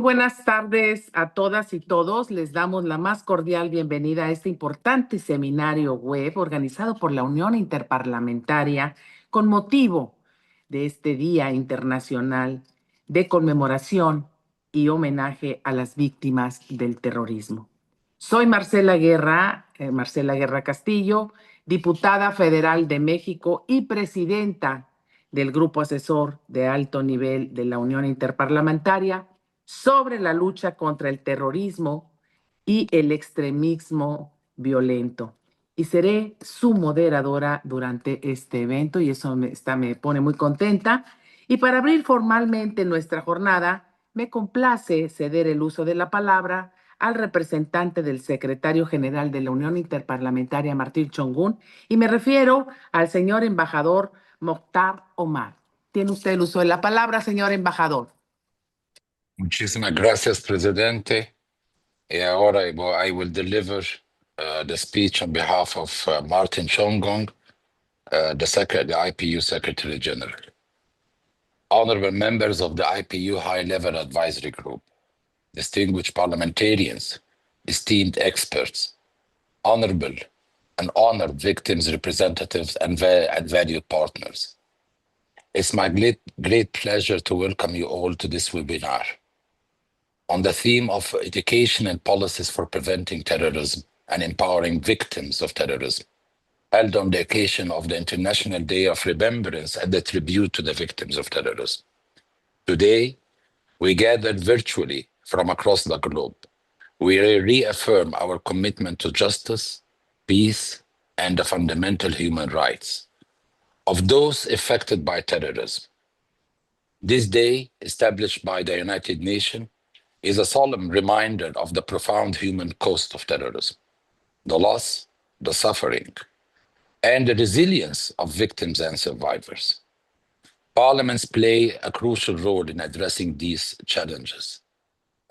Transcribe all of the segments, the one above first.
Buenas tardes a todas y todos. Les damos la más cordial bienvenida a este importante seminario web organizado por la Unión Interparlamentaria con motivo de este Día Internacional de Conmemoración y Homenaje a las Víctimas del Terrorismo. Soy Marcela Guerra Castillo, diputada federal de México y presidenta del Grupo Asesor de Alto Nivel de la Unión Interparlamentaria sobre la lucha contra el terrorismo y el extremismo violento. Y seré su moderadora durante este evento y eso me pone muy contenta. Y para abrir formalmente nuestra jornada, me complace ceder el uso de la palabra al representante del secretario general de la Unión Interparlamentaria, Martín Chongún, y me refiero al señor embajador Mokhtar Omar. Tiene usted el uso de la palabra, señor embajador. Muchísimas gracias, Presidente. Y ahora I will deliver the speech on behalf of Martin Chongong, the IPU Secretary General. Honorable members of the IPU High-Level Advisory Group, distinguished parliamentarians, esteemed experts, honorable and honored victims' representatives and valued partners. It's my great pleasure to welcome you all to this webinar on the theme of education and policies for preventing terrorism and empowering victims of terrorism, held on the occasion of the International Day of Remembrance and the tribute to the victims of terrorism. Today, we gathered virtually from across the globe. We reaffirm our commitment to justice, peace, and the fundamental human rights of those affected by terrorism. This day, established by the United Nations, is a solemn reminder of the profound human cost of terrorism, the loss, the suffering, and the resilience of victims and survivors. Parliaments play a crucial role in addressing these challenges.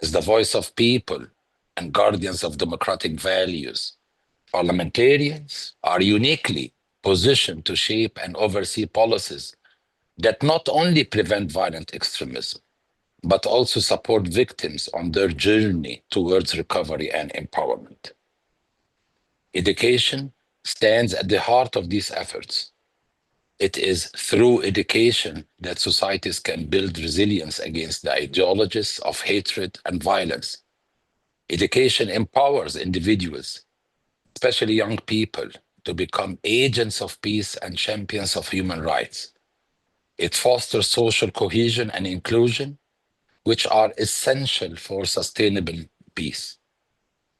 As the voice of people and guardians of democratic values, parliamentarians are uniquely positioned to shape and oversee policies that not only prevent violent extremism, but also support victims on their journey towards recovery and empowerment. Education stands at the heart of these efforts. It is through education that societies can build resilience against the ideologies of hatred and violence. Education empowers individuals, especially young people, to become agents of peace and champions of human rights. It fosters social cohesion and inclusion, which are essential for sustainable peace.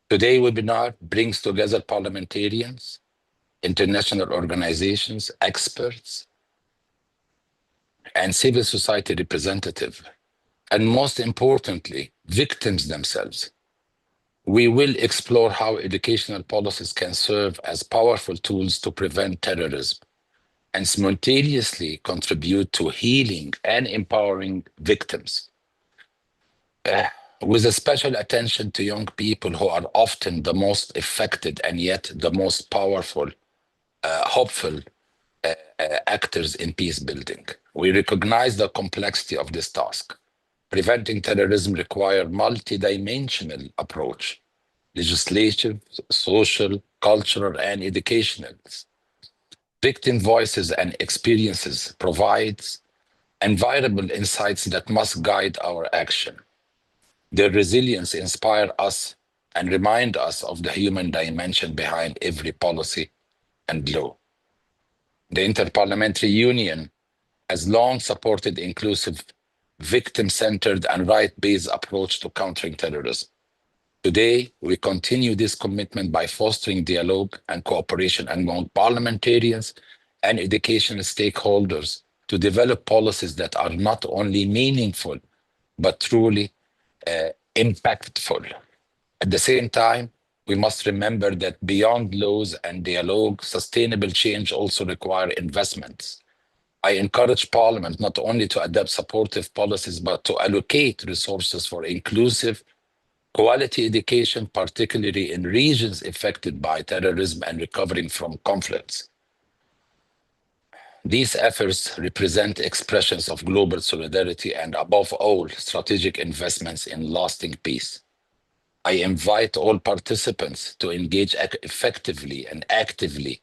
Today's webinar brings together parliamentarians, international organizations, experts, and civil society representatives, and most importantly, victims themselves. We will explore how educational policies can serve as powerful tools to prevent terrorism and simultaneously contribute to healing and empowering victims. With a special attention to young people who are often the most affected and yet the most powerful, hopeful actors in peace building. We recognize the complexity of this task. Preventing terrorism requires multidimensional approach, legislative, social, cultural, and educational. Victim voices and experiences provides invaluable insights that must guide our action. Their resilience inspires us and reminds us of the human dimension behind every policy and law. The Inter-Parliamentary Union has long supported inclusive, victim-centered, and right-based approach to countering terrorism. Today, we continue this commitment by fostering dialogue and cooperation among parliamentarians and educational stakeholders to develop policies that are not only meaningful, but truly impactful. At the same time, we must remember that beyond laws and dialogue, sustainable change also requires investments. I encourage Parliament not only to adopt supportive policies, but to allocate resources for inclusive, quality education, particularly in regions affected by terrorism and recovering from conflicts. These efforts represent expressions of global solidarity and, above all, strategic investments in lasting peace. I invite all participants to engage effectively and actively,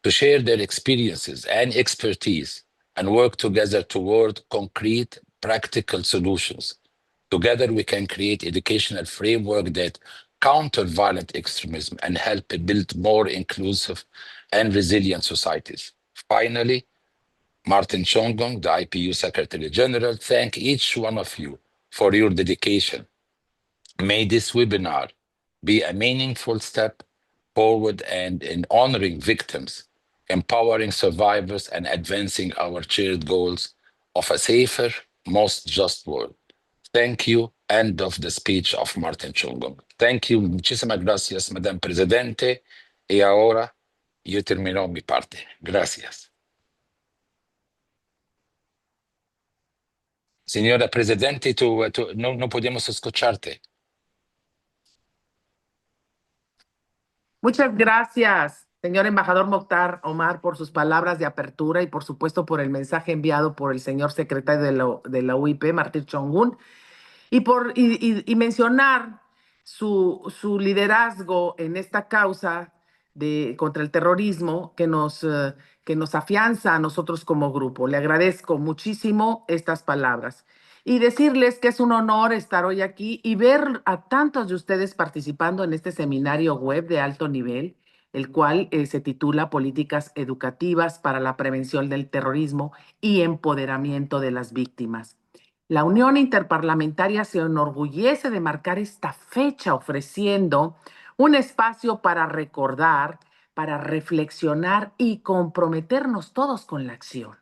to share their experiences and expertise and work together toward concrete, practical solutions. Together, we can create educational framework that counter violent extremism and help build more inclusive and resilient societies. Finally, Martin Chongong, the IPU Secretary General, thank each one of you for your dedication. May this webinar be a meaningful step forward and in honoring victims, empowering survivors, and advancing our shared goals of a safer, most just world. Thank you. End of the speech of Martin Chongong. Thank you. Muchísimas gracias, Madame Presidente. Y ahora yo termino mi parte. Gracias. Señora Presidente, no podemos escucharte. Muchas gracias, señor embajador Mokhtar Omar, por sus palabras de apertura y, por supuesto, por el mensaje enviado por el señor secretario de la UIP, Martín Chongún, y mencionar su liderazgo en esta causa contra el terrorismo que nos afianza a nosotros como grupo. Le agradezco muchísimo estas palabras. Y decirles que es un honor estar hoy aquí y ver a tantos de ustedes participando en este seminario web de alto nivel, el cual se titula Políticas Educativas para la Prevención del Terrorismo y Empoderamiento de las Víctimas. La Unión Interparlamentaria se enorgullece de marcar esta fecha ofreciendo un espacio para recordar, para reflexionar y comprometernos todos con la acción.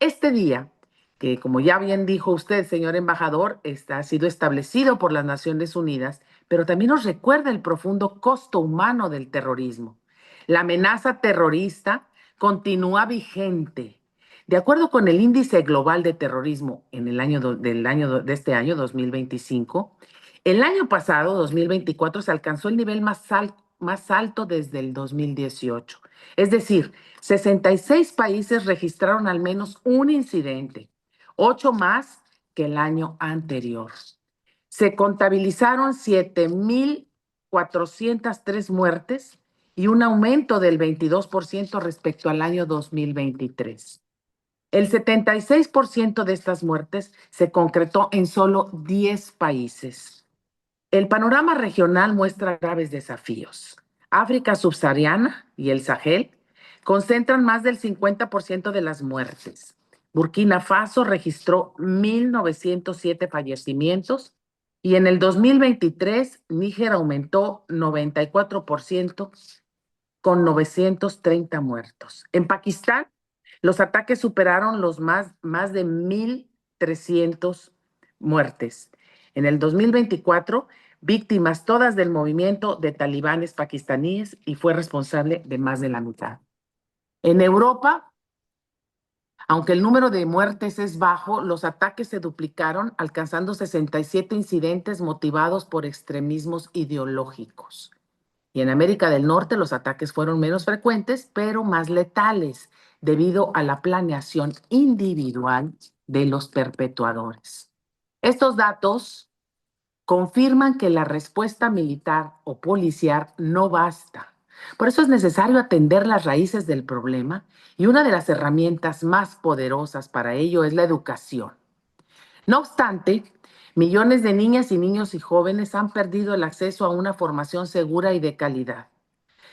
Este día, que como ya bien dijo usted, señor embajador, ha sido establecido por las Naciones Unidas, pero también nos recuerda el profundo costo humano del terrorismo. La amenaza terrorista continúa vigente. De acuerdo con el Índice Global de Terrorismo de este año 2025, el año pasado, 2024, se alcanzó el nivel más alto desde el 2018. Es decir, 66 países registraron al menos un incidente, 8 más que el año anterior. Se contabilizaron 7,403 muertes y un aumento del 22% respecto al año 2023. El 76% de estas muertes se concretó en solo 10 países. El panorama regional muestra graves desafíos. África subsahariana y el Sahel concentran más del 50% de las muertes. Burkina Faso registró 1,907 fallecimientos y en el 2023 Níger aumentó 94% con 930 muertos. En Pakistán, los ataques superaron los más de 1,300 muertes. En el 2024, víctimas todas del movimiento de talibanes pakistaníes y fue responsable de más de la mitad. En Europa, aunque el número de muertes es bajo, los ataques se duplicaron, alcanzando 67 incidentes motivados por extremismos ideológicos. Y en América del Norte los ataques fueron menos frecuentes, pero más letales, debido a la planeación individual de los perpetuadores. Estos datos confirman que la respuesta militar o policial no basta. Por eso es necesario atender las raíces del problema y una de las herramientas más poderosas para ello es la educación. No obstante, millones de niñas y niños y jóvenes han perdido el acceso a una formación segura y de calidad.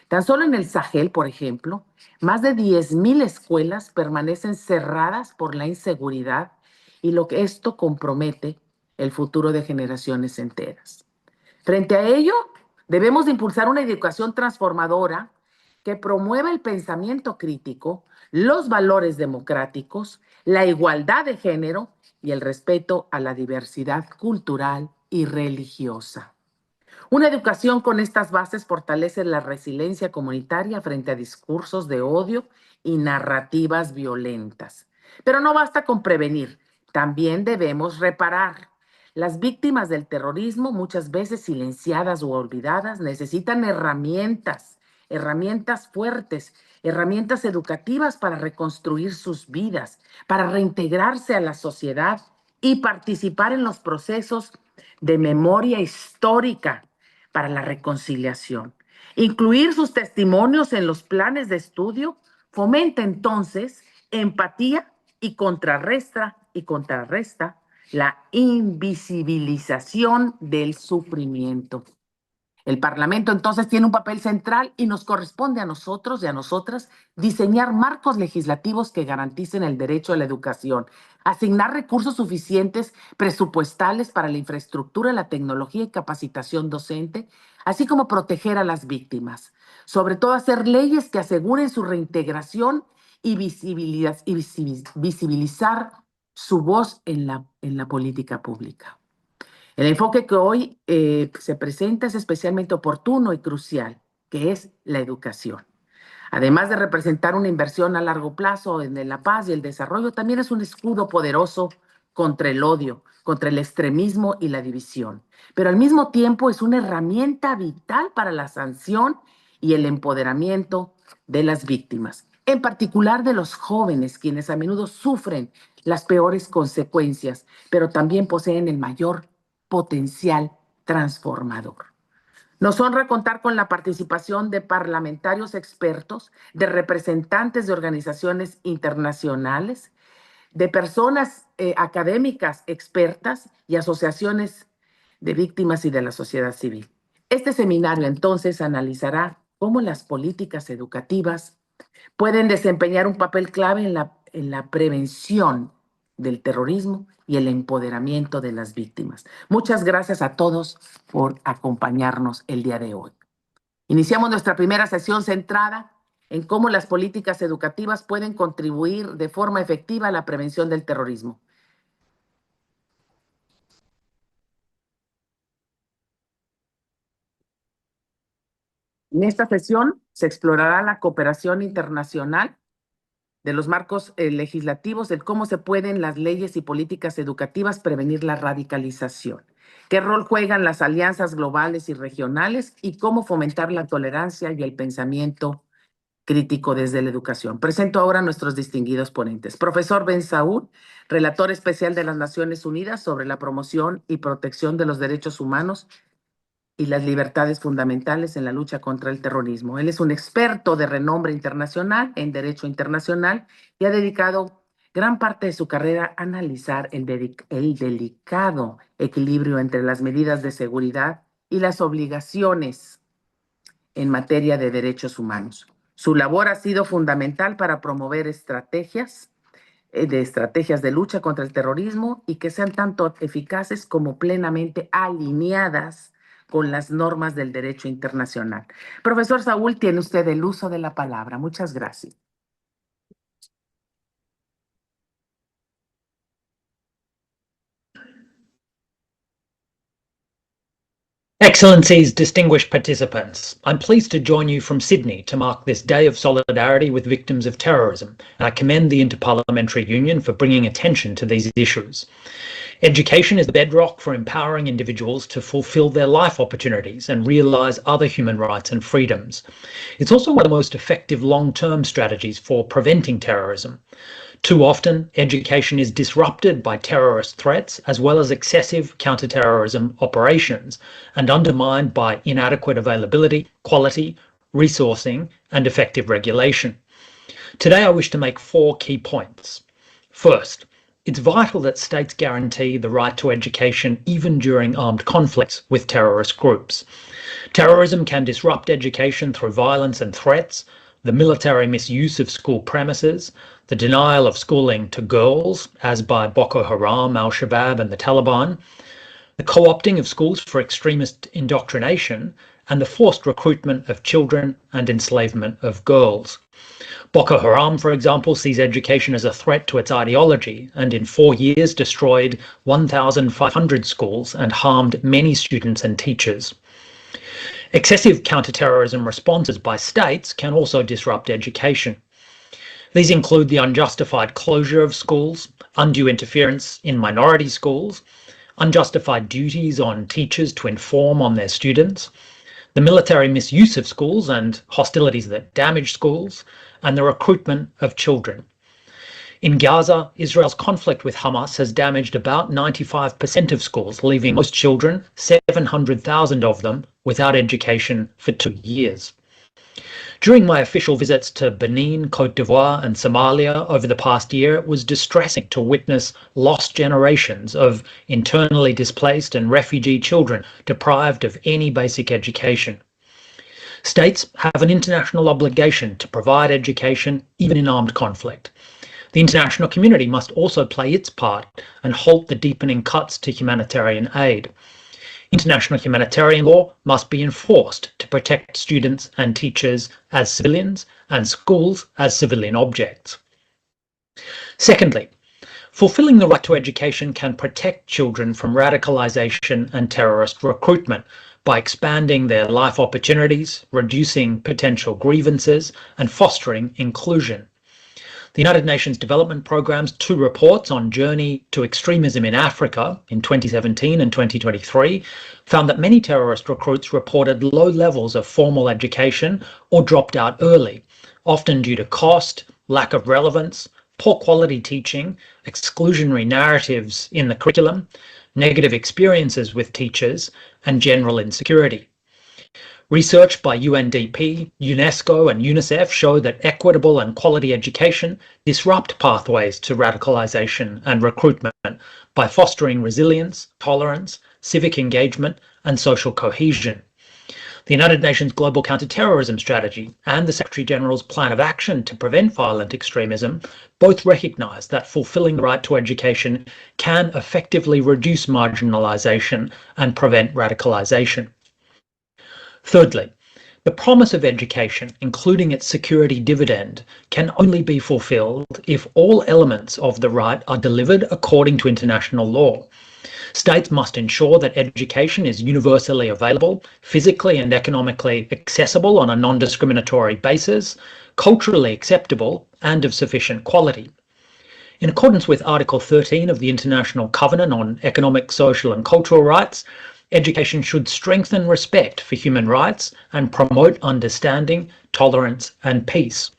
Tan solo en el Sahel, por ejemplo, más de 10,000 escuelas permanecen cerradas por la inseguridad y lo que esto compromete el futuro de generaciones enteras. Frente a ello, debemos de impulsar una educación transformadora que promueva el pensamiento crítico, los valores democráticos, la igualdad de género y el respeto a la diversidad cultural y religiosa. Una educación con estas bases fortalece la resiliencia comunitaria frente a discursos de odio y narrativas violentas. Pero no basta con prevenir, también debemos reparar. Las víctimas del terrorismo, muchas veces silenciadas o olvidadas, necesitan herramientas herramientas fuertes, herramientas educativas para reconstruir sus vidas, para reintegrarse a la sociedad y participar en los procesos de memoria histórica para la reconciliación. Incluir sus testimonios en los planes de estudio fomenta entonces empatía y contrarresta la invisibilización del sufrimiento. El Parlamento entonces tiene un papel central y nos corresponde a nosotros y a nosotras diseñar marcos legislativos que garanticen el derecho a la educación, asignar recursos suficientes presupuestales para la infraestructura, la tecnología y capacitación docente, así como proteger a las víctimas. Sobre todo hacer leyes que aseguren su reintegración y visibilizar su voz en la política pública. El enfoque que hoy se presenta es especialmente oportuno y crucial, que es la educación. Además de representar una inversión a largo plazo en la paz y el desarrollo, también es un escudo poderoso contra el odio, contra el extremismo y la división. Pero al mismo tiempo es una herramienta vital para la sanción y el empoderamiento de las víctimas, en particular de los jóvenes, quienes a menudo sufren las peores consecuencias, pero también poseen el mayor potencial transformador. Nos honra contar con la participación de parlamentarios expertos, de representantes de organizaciones internacionales, de personas académicas expertas y asociaciones de víctimas y de la sociedad civil. Este seminario entonces analizará cómo las políticas educativas pueden desempeñar un papel clave en la prevención del terrorismo y el empoderamiento de las víctimas. Muchas gracias a todos por acompañarnos el día de hoy. Iniciamos nuestra primera sesión centrada en cómo las políticas educativas pueden contribuir de forma efectiva a la prevención del terrorismo. En esta sesión se explorará la cooperación internacional de los marcos legislativos, de cómo se pueden las leyes y políticas educativas prevenir la radicalización, qué rol juegan las alianzas globales y regionales y cómo fomentar la tolerancia y el pensamiento crítico desde la educación. Presento ahora a nuestros distinguidos ponentes. Profesor Ben Saúl, relator especial de las Naciones Unidas sobre la promoción y protección de los derechos humanos y las libertades fundamentales en la lucha contra el terrorismo. Él es un experto de renombre internacional en derecho internacional y ha dedicado gran parte de su carrera a analizar el delicado equilibrio entre las medidas de seguridad y las obligaciones en materia de derechos humanos. Su labor ha sido fundamental para promover estrategias de lucha contra el terrorismo y que sean tanto eficaces como plenamente alineadas con las normas del derecho internacional. Profesor Saúl, tiene usted el uso de la palabra. Muchas gracias. Excellencies, distinguished participants, I'm pleased to join you from Sydney to mark this day of solidarity with victims of terrorism, and I commend the Inter-Parliamentary Union for bringing attention to these issues. Education is the bedrock for empowering individuals to fulfil their life opportunities and realise other human rights and freedoms. It's also one of the most effective long-term strategies for preventing terrorism. Too often, education is disrupted by terrorist threats as well as excessive counter-terrorism operations and undermined by inadequate availability, quality, resourcing, and effective regulation. Today, I wish to make 4 key points. First, it's vital that states guarantee the right to education even during armed conflicts with terrorist groups. Terrorism can disrupt education through violence and threats, the military misuse of school premises, the denial of schooling to girls, as by Boko Haram, Al-Shabaab and the Taliban, the co-opting of schools for extremist indoctrination, and the forced recruitment of children and enslavement of girls. Boko Haram, for example, sees education as a threat to its ideology and in 4 years destroyed 1,500 schools and harmed many students and teachers. Excessive counter-terrorism responses by states can also disrupt education. These include the unjustified closure of schools, undue interference in minority schools, unjustified duties on teachers to inform on their students, the military misuse of schools and hostilities that damage schools, and the recruitment of children. In Gaza, Israel's conflict with Hamas has damaged about 95% of schools, leaving most children, 700,000 of them, without education for 2 years. During my official visits to Benin, Cote d'Ivoire and Somalia over the past year, it was distressing to witness lost generations of internally displaced and refugee children deprived of any basic education. States have an international obligation to provide education even in armed conflict. The international community must also play its part and halt the deepening cuts to humanitarian aid. International humanitarian law must be enforced to protect students and teachers as civilians and schools as civilian objects. Secondly, fulfilling the right to education can protect children from radicalization and terrorist recruitment by expanding their life opportunities, reducing potential grievances, and fostering inclusion. The United Nations Development Programme's 2 reports on Journey to Extremism in Africa in 2017 and 2023 found that many terrorist recruits reported low levels of formal education or dropped out early, often due to cost, lack of relevance, poor quality teaching, exclusionary narratives in the curriculum, negative experiences with teachers, and general insecurity. Research by UNDP, UNESCO and UNICEF show that equitable and quality education disrupt pathways to radicalization and recruitment by fostering resilience, tolerance, civic engagement and social cohesion. The United Nations Global Counterterrorism Strategy and the Secretary-General's Plan of Action to Prevent Violent Extremism both recognise that fulfilling the right to education can effectively reduce marginalisation and prevent radicalisation. Thirdly, the promise of education, including its security dividend, can only be fulfilled if all elements of the right are delivered according to international law. States must ensure that education is universally available, physically and economically accessible on a non-discriminatory basis, culturally acceptable, and of sufficient quality. In accordance with Article 13 of the International Covenant on Economic, Social and Cultural Rights, education should strengthen respect for human rights and promote understanding, tolerance and peace.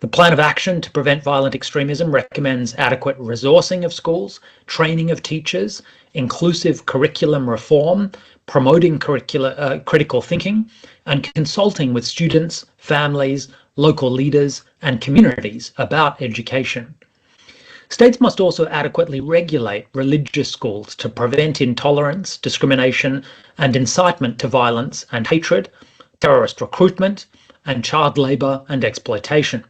The Plan of Action to Prevent Violent Extremism recommends adequate resourcing of schools, training of teachers, inclusive curriculum reform, promoting critical thinking, and consulting with students, families, local leaders, and communities about education. States must also adequately regulate religious schools to prevent intolerance, discrimination, and incitement to violence and hatred, terrorist recruitment, and child labour and exploitation.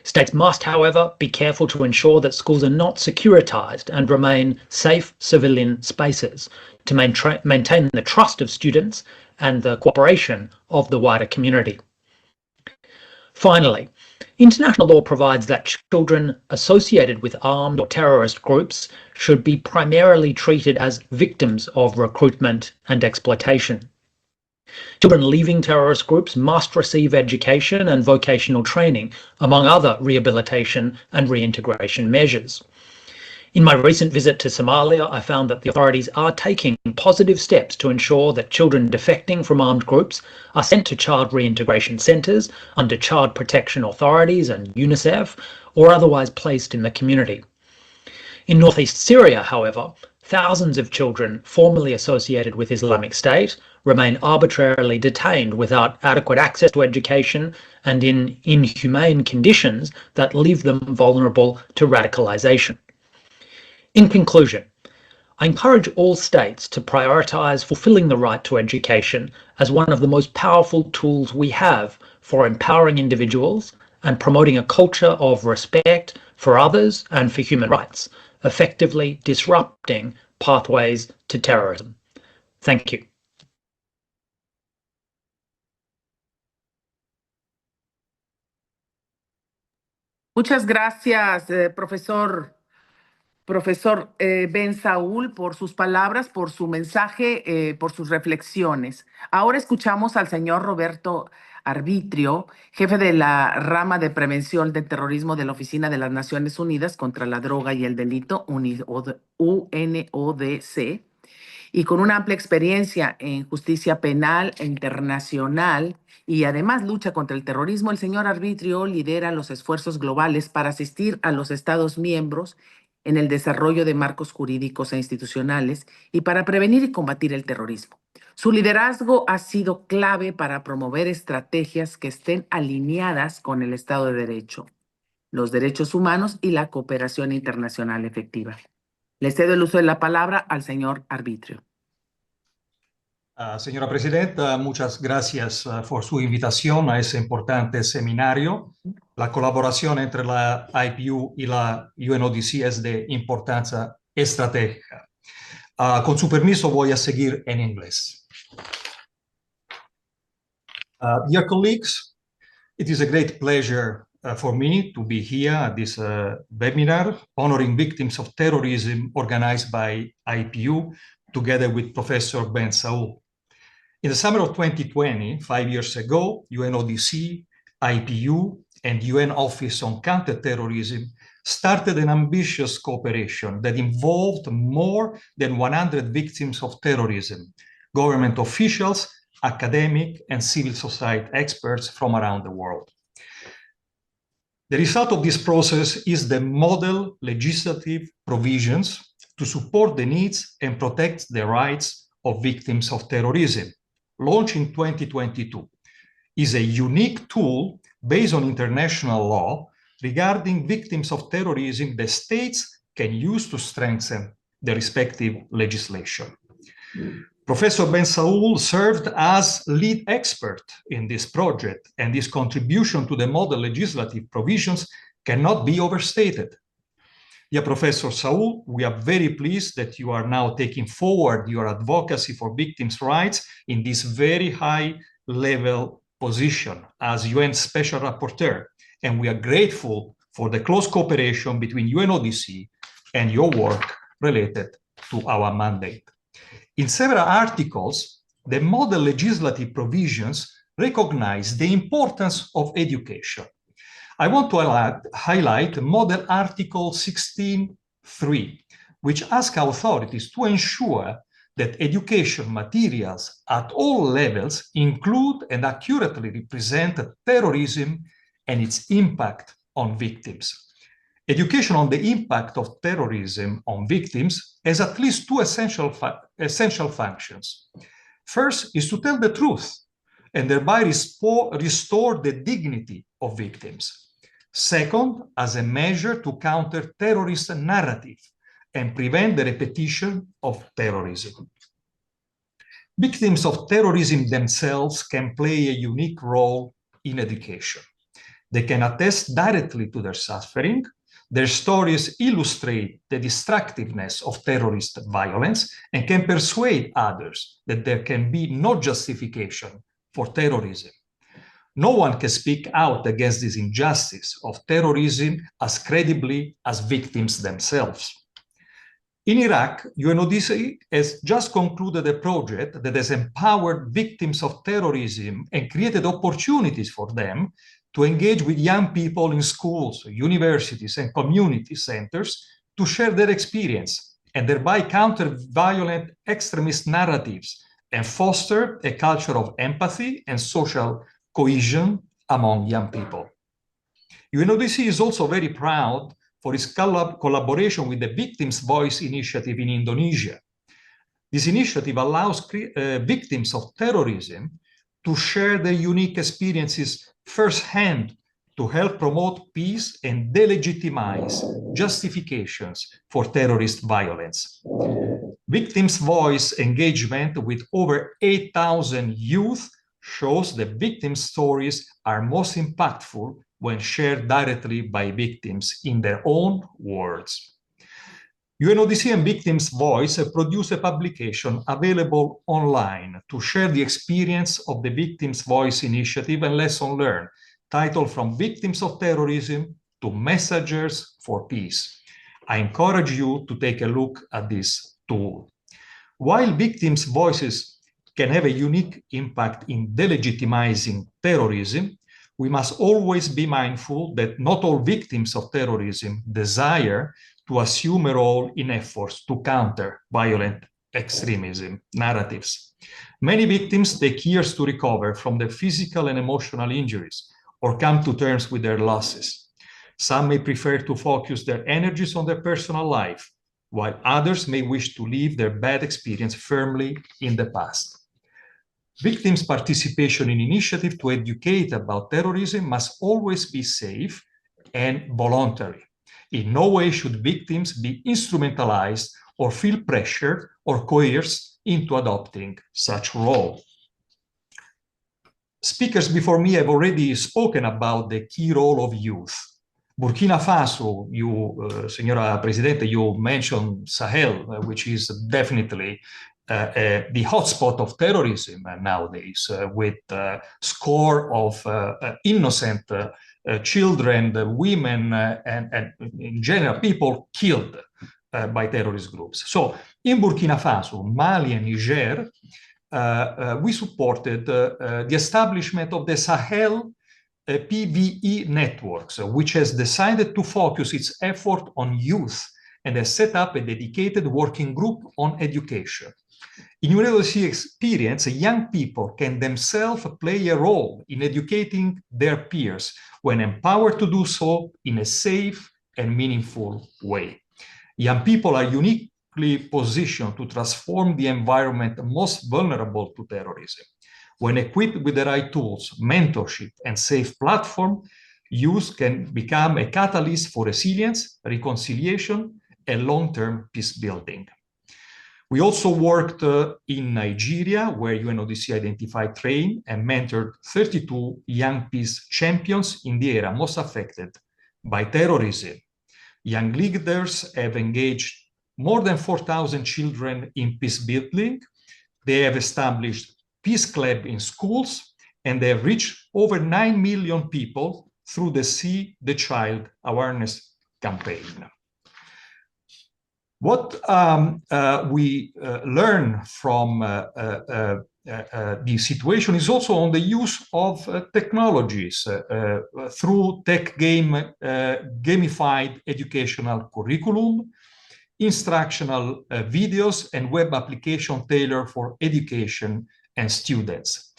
States must, however, be careful to ensure that schools are not securitized and remain safe civilian spaces to maintain the trust of students and the cooperation of the wider community. Finally, international law provides that children associated with armed or terrorist groups should be primarily treated as victims of recruitment and exploitation. Children leaving terrorist groups must receive education and vocational training, among other rehabilitation and reintegration measures. In my recent visit to Somalia, I found that the authorities are taking positive steps to ensure that children defecting from armed groups are sent to child reintegration centres under child protection authorities and UNICEF, or otherwise placed in the community. In northeast Syria, however, thousands of children formerly associated with Islamic State remain arbitrarily detained without adequate access to education and in inhumane conditions that leave them vulnerable to radicalisation. In conclusion, I encourage all states to prioritise fulfilling the right to education as one of the most powerful tools we have for empowering individuals and promoting a culture of respect for others and for human rights, effectively disrupting pathways to terrorism. Thank you. Muchas gracias, profesor Ben Saúl, por sus palabras, por su mensaje, por sus reflexiones. Ahora escuchamos al señor Roberto Arbitrio, jefe de la rama de prevención del terrorismo de la Oficina de las Naciones Unidas contra la Droga y el Delito, UNODC, Y con una amplia experiencia en justicia penal e internacional y además lucha contra el terrorismo, el señor Arbitrio lidera los esfuerzos globales para asistir a los Estados miembros en el desarrollo de marcos jurídicos e institucionales y para prevenir y combatir el terrorismo. Su liderazgo ha sido clave para promover estrategias que estén alineadas con el Estado de Derecho, los derechos humanos y la cooperación internacional efectiva. Le cedo el uso de la palabra al señor Arbitrio. Señora Presidenta, muchas gracias por su invitación a ese importante seminario. La colaboración entre la IPU y la UNODC es de importancia estratégica. Con su permiso, voy a seguir en inglés. Dear colleagues, it is a great pleasure for me to be here at this webinar honoring victims of terrorism organized by IPU together with Professor Ben Saul. In the summer of 2020, 5 years ago, UNODC, IPU, and UN Office on Counterterrorism started an ambitious cooperation that involved more than 100 victims of terrorism, government officials, academic, and civil society experts from around the world. The result of this process is the model legislative provisions to support the needs and protect the rights of victims of terrorism, launched in 2022, is a unique tool based on international law regarding victims of terrorism that states can use to strengthen the respective legislation. Professor Ben Saul served as lead expert in this project, and his contribution to the model legislative provisions cannot be overstated. Dear Professor Saul, we are very pleased that you are now taking forward your advocacy for victims' rights in this very high-level position as UN Special Rapporteur, and we are grateful for the close cooperation between UNODC and your work related to our mandate. In several articles, the model legislative provisions recognize the importance of education. I want to highlight Model Article 16.3, which asks authorities to ensure that education materials at all levels include and accurately represent terrorism and its impact on victims. Education on the impact of terrorism on victims has at least two essential functions. First is to tell the truth and thereby restore the dignity of victims. Second, as a measure to counter terrorist narrative and prevent the repetition of terrorism. Victims of terrorism themselves can play a unique role in education. They can attest directly to their suffering. Their stories illustrate the destructiveness of terrorist violence and can persuade others that there can be no justification for terrorism. No one can speak out against this injustice of terrorism as credibly as victims themselves. In Iraq, UNODC has just concluded a project that has empowered victims of terrorism and created opportunities for them to engage with young people in schools, universities, and community centers to share their experience and thereby counter violent extremist narratives and foster a culture of empathy and social cohesion among young people. UNODC is also very proud for its collaboration with the Victims' Voice initiative in Indonesia. This initiative allows victims of terrorism to share their unique experiences firsthand to help promote peace and delegitimize justifications for terrorist violence. Victims' Voice engagement with over 8,000 youth shows that victim stories are most impactful when shared directly by victims in their own words. UNODC and Victims' Voice have produced a publication available online to share the experience of the Victims' Voice initiative and lesson learned, titled From Victims of Terrorism to Messengers for Peace. I encourage you to take a look at this tool. While victims' voices can have a unique impact in delegitimizing terrorism, we must always be mindful that not all victims of terrorism desire to assume a role in efforts to counter violent extremism narratives. Many victims take years to recover from their physical and emotional injuries or come to terms with their losses. Some may prefer to focus their energies on their personal life, while others may wish to leave their bad experience firmly in the past. Victims' participation in initiatives to educate about terrorism must always be safe and voluntary. In no way should victims be instrumentalized or feel pressured or coerced into adopting such role. Speakers before me have already spoken about the key role of youth. Burkina Faso, Signora Presidente, you mentioned Sahel, which is definitely the hotspot of terrorism nowadays, with a score of innocent children, women, and in general, people killed by terrorist groups. So in Burkina Faso, Mali, and Niger, we supported the establishment of the Sahel PVE networks, which has decided to focus its effort on youth and has set up a dedicated working group on education. In university experience, young people can themselves play a role in educating their peers when empowered to do so in a safe and meaningful way. Young people are uniquely positioned to transform the environment most vulnerable to terrorism. When equipped with the right tools, mentorship, and safe platform, youth can become a catalyst for resilience, reconciliation, and long-term peace building. We also worked in Nigeria, where UNODC identified, trained, and mentored 32 young peace champions in the area most affected by terrorism. Young leaders have engaged more than 4,000 children in peace building. They have established Peace Club in schools, and they have reached over 9 million people through the See the Child awareness campaign. What we learn from the situation is also on the use of technologies through gamified educational curriculum, instructional videos, and web application tailored for education and students.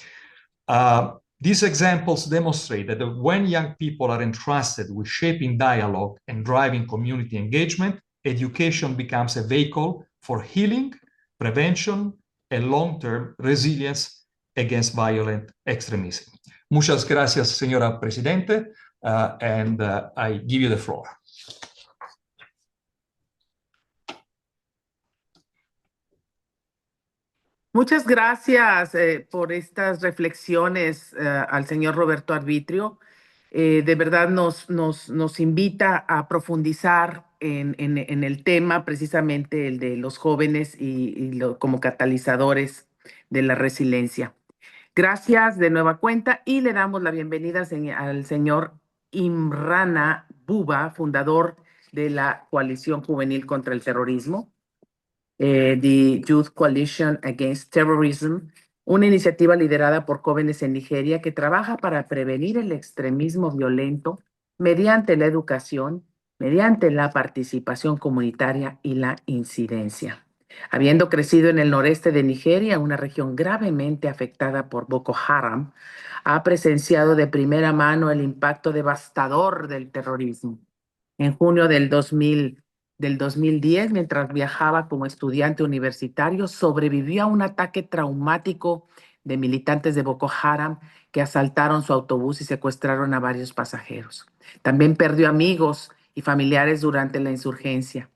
These examples demonstrate that when young people are entrusted with shaping dialogue and driving community engagement, education becomes a vehicle for healing, prevention, and long-term resilience against violent extremism. Muchas gracias, Señora Presidente, and I give you the floor. Muchas gracias por estas reflexiones al señor Roberto Arbitrio. De verdad nos invita a profundizar en el tema, precisamente el de los jóvenes como catalizadores de la resiliencia. Gracias de nueva cuenta y le damos la bienvenida al señor Imrana Buba, fundador de la Coalición Juvenil contra el Terrorismo, the Youth Coalition Against Terrorism, una iniciativa liderada por jóvenes en Nigeria que trabaja para prevenir el extremismo violento mediante la educación, mediante la participación comunitaria y la incidencia. Habiendo crecido en el noreste de Nigeria, una región gravemente afectada por Boko Haram, ha presenciado de primera mano el impacto devastador del terrorismo. En junio del 2010, mientras viajaba como estudiante universitario, sobrevivió a un ataque traumático de militantes de Boko Haram que asaltaron su autobús y secuestraron a varios pasajeros. También perdió amigos y familiares durante la insurgencia.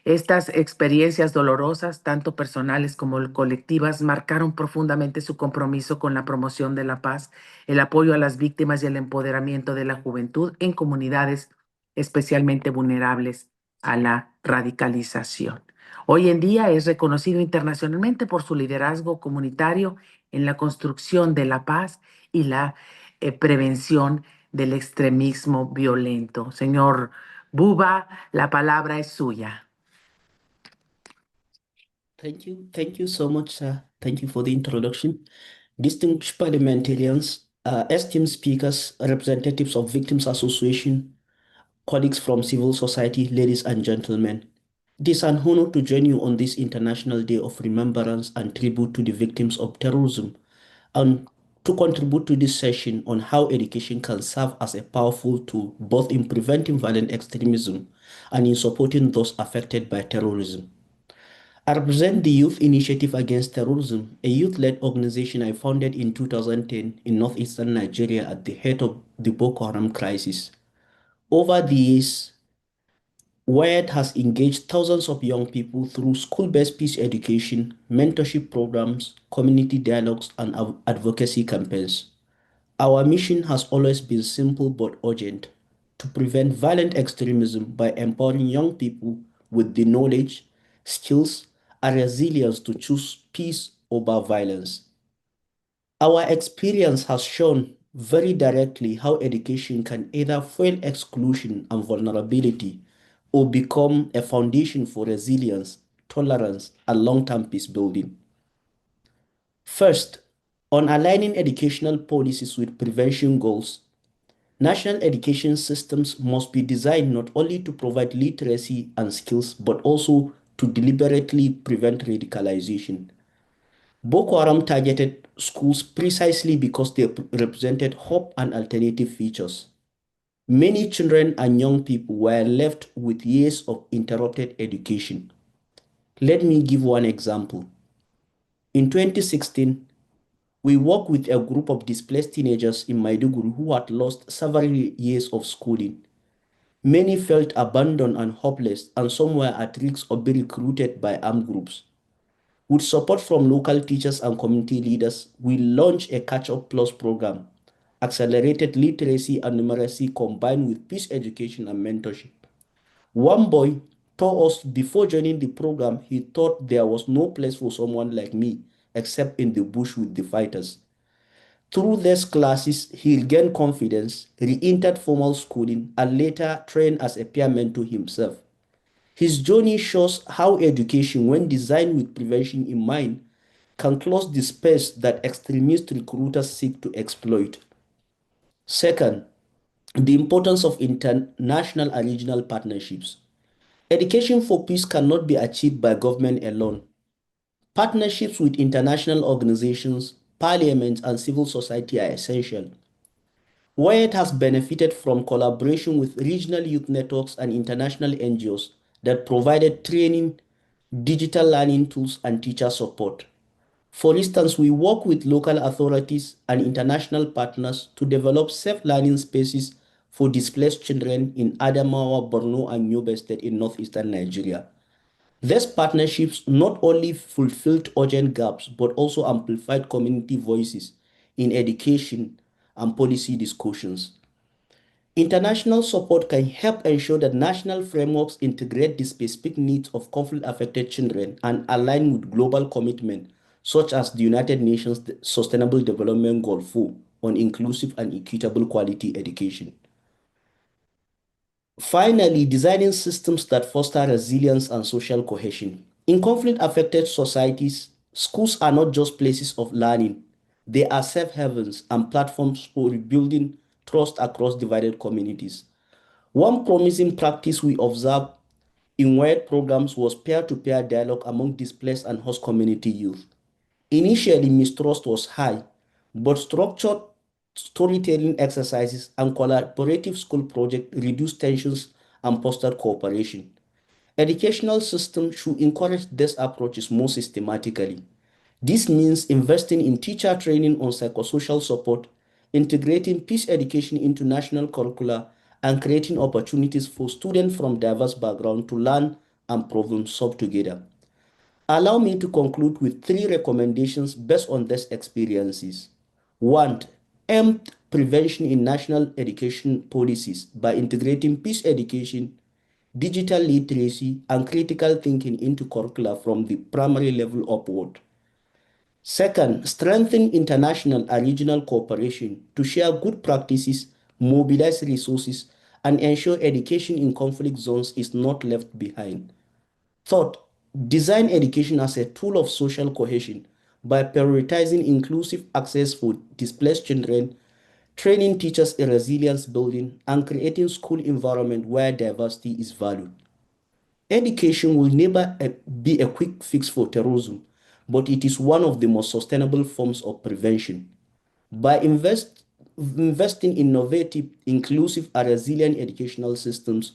Estas experiencias dolorosas, tanto personales como colectivas, marcaron profundamente su compromiso con la promoción de la paz, el apoyo a las víctimas y el empoderamiento de la juventud en comunidades especialmente vulnerables a la radicalización. Hoy en día es reconocido internacionalmente por su liderazgo comunitario en la construcción de la paz y la prevención del extremismo violento. Señor Buba, la palabra es suya. Thank you so much, sir. Thank you for the introduction. Distinguished parliamentarians, esteemed speakers, representatives of Victims Association, colleagues from civil society, ladies and gentlemen. It is an honor to join you on this International Day of Remembrance and tribute to the victims of terrorism, and to contribute to this session on how education can serve as a powerful tool both in preventing violent extremism and in supporting those affected by terrorism. I represent the Youth Initiative Against Terrorism, a youth-led organization I founded in 2010 in northeastern Nigeria at the head of the Boko Haram crisis. Over the years, WIRED has engaged thousands of young people through school-based peace education, mentorship programs, community dialogues, and advocacy campaigns. Our mission has always been simple but urgent: to prevent violent extremism by empowering young people with the knowledge, skills, and resilience to choose peace over violence. Our experience has shown very directly how education can either fuel exclusion and vulnerability or become a foundation for resilience, tolerance, and long-term peace building. First, on aligning educational policies with prevention goals, national education systems must be designed not only to provide literacy and skills, but also to deliberately prevent radicalization. Boko Haram targeted schools precisely because they represented hope and alternative futures. Many children and young people were left with years of interrupted education. Let me give one example. In 2016, we worked with a group of displaced teenagers in Maiduguri who had lost several years of schooling. Many felt abandoned and hopeless, and some were at risk of being recruited by armed groups. With support from local teachers and community leaders, we launched a Catch Up Plus program, accelerated literacy and numeracy combined with peace education and mentorship. One boy told us before joining the program he thought there was no place for someone like me except in the bush with the fighters. Through these classes, he gained confidence, re-entered formal schooling, and later trained as a peer mentor himself. His journey shows how education, when designed with prevention in mind, can close the space that extremist recruiters seek to exploit. Second, the importance of international and regional partnerships. Education for peace cannot be achieved by government alone. Partnerships with international organizations, parliaments, and civil society are essential. WIRED has benefited from collaboration with regional youth networks and international NGOs that provided training, digital learning tools, and teacher support. For instance, we work with local authorities and international partners to develop safe learning spaces for displaced children in Adamawa, Borno, and Yobe State in northeastern Nigeria. These partnerships not only fulfilled urgent gaps but also amplified community voices in education and policy discussions. International support can help ensure that national frameworks integrate the specific needs of conflict-affected children and align with global commitments such as the United Nations Sustainable Development Goal 4 on inclusive and equitable quality education. Finally, designing systems that foster resilience and social cohesion. In conflict-affected societies, schools are not just places of learning. They are safe havens and platforms for rebuilding trust across divided communities. One promising practice we observed in WIRED programs was peer-to-peer dialogue among displaced and host community youth. Initially, mistrust was high, but structured storytelling exercises and collaborative school projects reduced tensions and fostered cooperation. Educational systems should encourage these approaches more systematically. This means investing in teacher training on psychosocial support, integrating peace education into national curricula, and creating opportunities for students from diverse backgrounds to learn and problem solve together. Allow me to conclude with three recommendations based on these experiences. One, aim prevention in national education policies by integrating peace education, digital literacy, and critical thinking into curricula from the primary level upward. Second, strengthen international and regional cooperation to share good practices, mobilize resources, and ensure education in conflict zones is not left behind. Third, design education as a tool of social cohesion by prioritizing inclusive access for displaced children, training teachers in resilience building, and creating school environment where diversity is valued. Education will never be a quick fix for terrorism, but it is one of the most sustainable forms of prevention. By investing in innovative, inclusive, and resilient educational systems,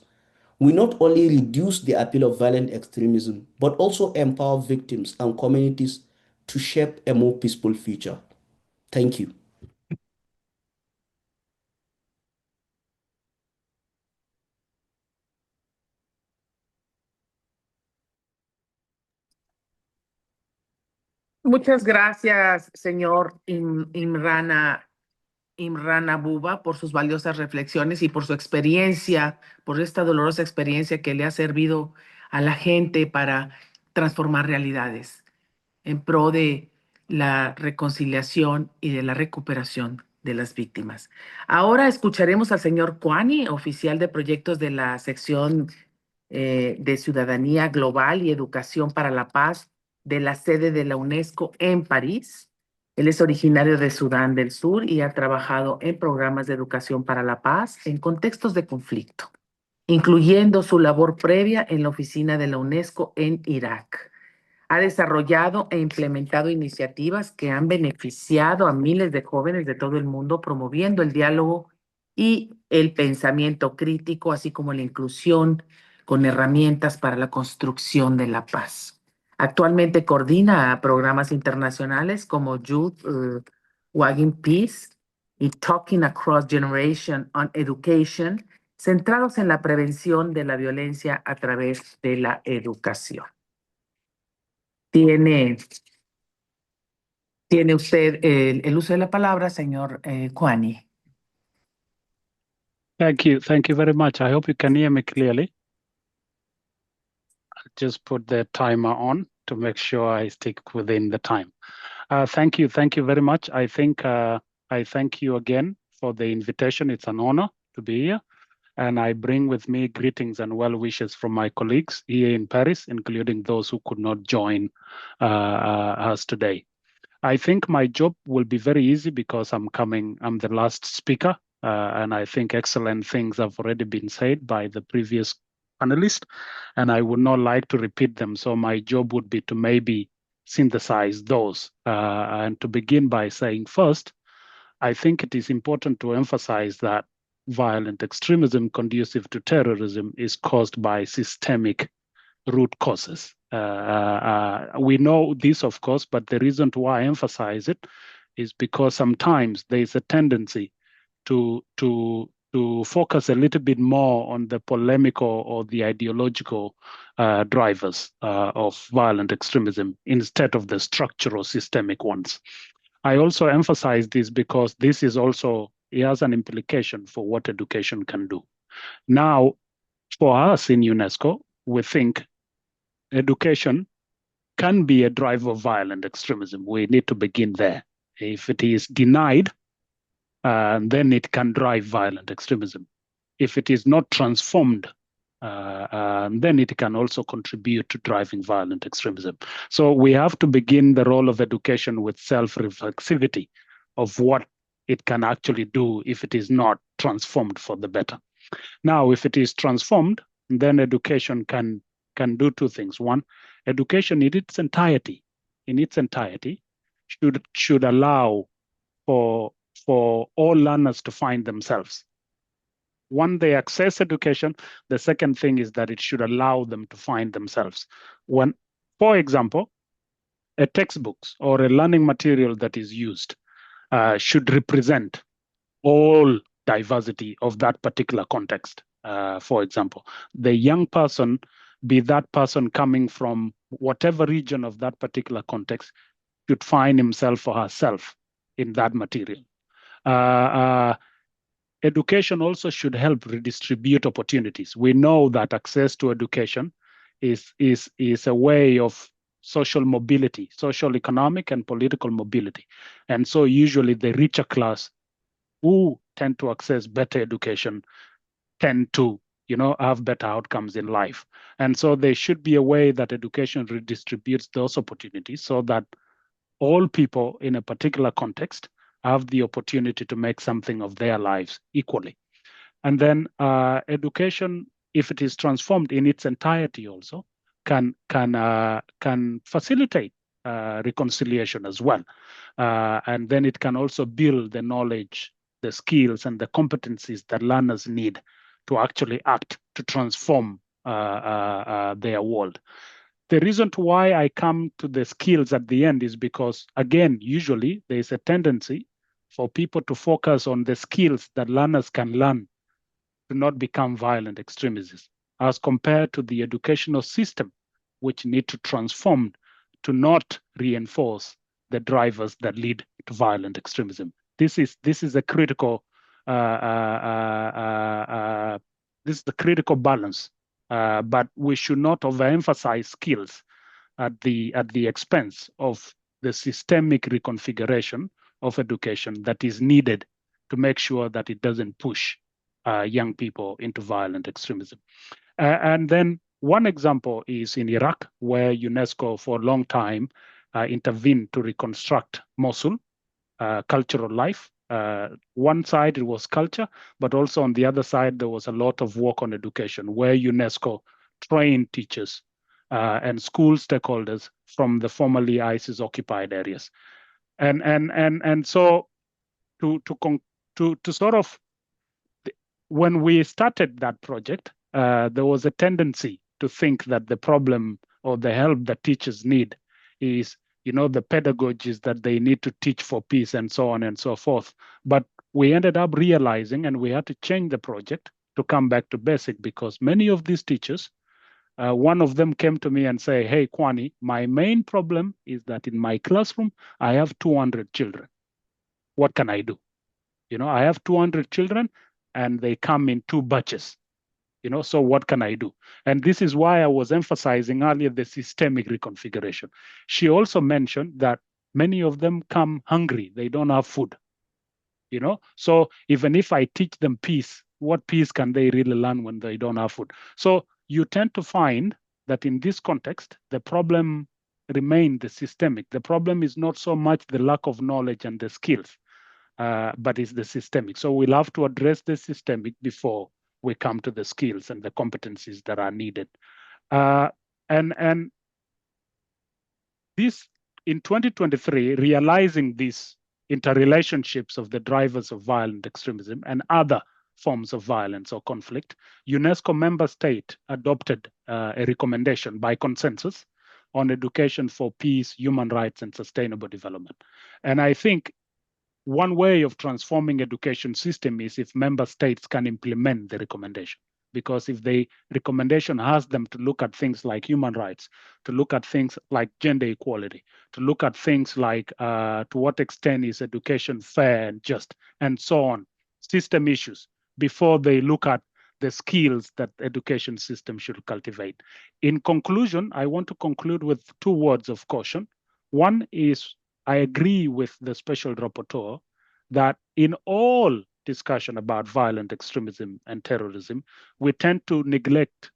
we not only reduce the appeal of violent extremism, but also empower victims and communities to shape a more peaceful future. Thank you. Muchas gracias, señor Imrana Buba, por sus valiosas reflexiones y por su experiencia, por esta dolorosa experiencia que le ha servido a la gente para transformar realidades en pro de la reconciliación y de la recuperación de las víctimas. Ahora escucharemos al señor Kwani, oficial de proyectos de la sección de Ciudadanía Global y Educación para la Paz de la sede de la UNESCO en París. Él es originario de Sudán del Sur y ha trabajado en programas de educación para la paz en contextos de conflicto, incluyendo su labor previa en la oficina de la UNESCO en Irak. Ha desarrollado e implementado iniciativas que han beneficiado a miles de jóvenes de todo el mundo, promoviendo el diálogo y el pensamiento crítico, así como la inclusión con herramientas para la construcción de la paz. Actualmente coordina programas internacionales como Youth Wagging Peace y Talking Across Generation on Education, centrados en la prevención de la violencia a través de la educación. Tiene usted el uso de la palabra, señor Kwani. Thank you very much. I hope you can hear me clearly. I'll just put the timer on to make sure I stick within the time. Thank you very much. I thank you again for the invitation. It's an honor to be here. And I bring with me greetings and well wishes from my colleagues here in Paris, including those who could not join us today. I think my job will be very easy because I'm the last speaker, and I think excellent things have already been said by the previous panelist, and I would not like to repeat them. So my job would be to maybe synthesize those. And to begin by saying first, I think it is important to emphasize that violent extremism conducive to terrorism is caused by systemic root causes. We know this, of course, but the reason why I emphasize it is because sometimes there is a tendency to focus a little bit more on the polemical or the ideological drivers of violent extremism instead of the structural systemic ones. I also emphasize this because this is also, it has an implication for what education can do. Now, for us in UNESCO, we think education can be a driver of violent extremism. We need to begin there. If it is denied, then it can drive violent extremism. If it is not transformed, then it can also contribute to driving violent extremism. So we have to begin the role of education with self-reflexivity of what it can actually do if it is not transformed for the better. Now, if it is transformed, then education can do two things. One, education in its entirety should allow for all learners to find themselves. When they access education, the second thing is that it should allow them to find themselves. When, for example, a textbook or a learning material that is used should represent all diversity of that particular context. For example, the young person, be that person coming from whatever region of that particular context, should find himself or herself in that material. Education also should help redistribute opportunities. We know that access to education is a way of social mobility, social, economic, and political mobility. And so usually the richer class who tend to access better education tend to, have better outcomes in life. And so there should be a way that education redistributes those opportunities so that all people in a particular context have the opportunity to make something of their lives equally. And then education if it is transformed in its entirety also, can facilitate reconciliation as well. And then it can also build the knowledge, the skills, and the competencies that learners need to actually act to transform their world. The reason why I come to the skills at the end is because, again, usually there is a tendency for people to focus on the skills that learners can learn to not become violent extremists, as compared to the educational system, which need to transform to not reinforce the drivers that lead to violent extremism. This is a critical this is the critical balance, but we should not overemphasize skills at the expense of the systemic reconfiguration of education that is needed to make sure that it doesn't push young people into violent extremism. And then one example is in Iraq, where UNESCO for a long time intervened to reconstruct Mosul, cultural life. One side, it was culture, but also on the other side, there was a lot of work on education, where UNESCO trained teachers and school stakeholders from the formerly ISIS-occupied areas. And so to sort of, when we started that project, there was a tendency to think that the problem or the help that teachers need is, the pedagogies that they need to teach for peace and so on and so forth. But we ended up realizing, and we had to change the project to come back to basic, because many of these teachers, one of them came to me and say, "Hey, Kwani, my main problem is that in my classroom, I have 200 children. What can I do? I have 200 children and they come in 2 batches. So what can I do?" And this is why I was emphasizing earlier the systemic reconfiguration. She also mentioned that many of them come hungry. They don't have food. So even if I teach them peace, what peace can they really learn when they don't have food? So you tend to find that in this context, the problem remains the systemic. The problem is not so much the lack of knowledge and the skills, but it's the systemic. So we'll have to address the systemic before we come to the skills and the competencies that are needed. And this, in 2023, realizing these interrelationships of the drivers of violent extremism and other forms of violence or conflict, UNESCO member state adopted a recommendation by consensus on education for peace, human rights, and sustainable development. And I think one way of transforming education system is if member states can implement the recommendation. Because if the recommendation has them to look at things like human rights, to look at things like gender equality, to look at things like to what extent is education fair and just, and so on, system issues, before they look at the skills that the education system should cultivate. In conclusion, I want to conclude with 2 words of caution. One is, I agree with the special rapporteur that in all discussion about violent extremism and terrorism, we tend to neglect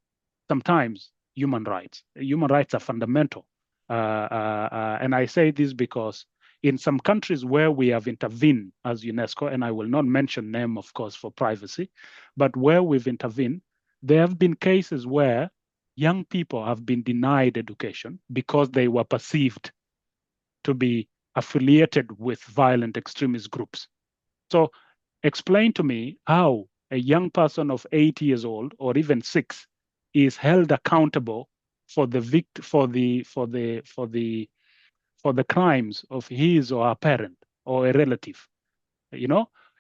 sometimes human rights. Human rights are fundamental. And I say this because in some countries where we have intervened as UNESCO, and I will not mention name, of course, for privacy, but where we've intervened, there have been cases where young people have been denied education because they were perceived to be affiliated with violent extremist groups. So explain to me how a young person of 8 years old or even 6 is held accountable for the crimes of his or her parent or a relative.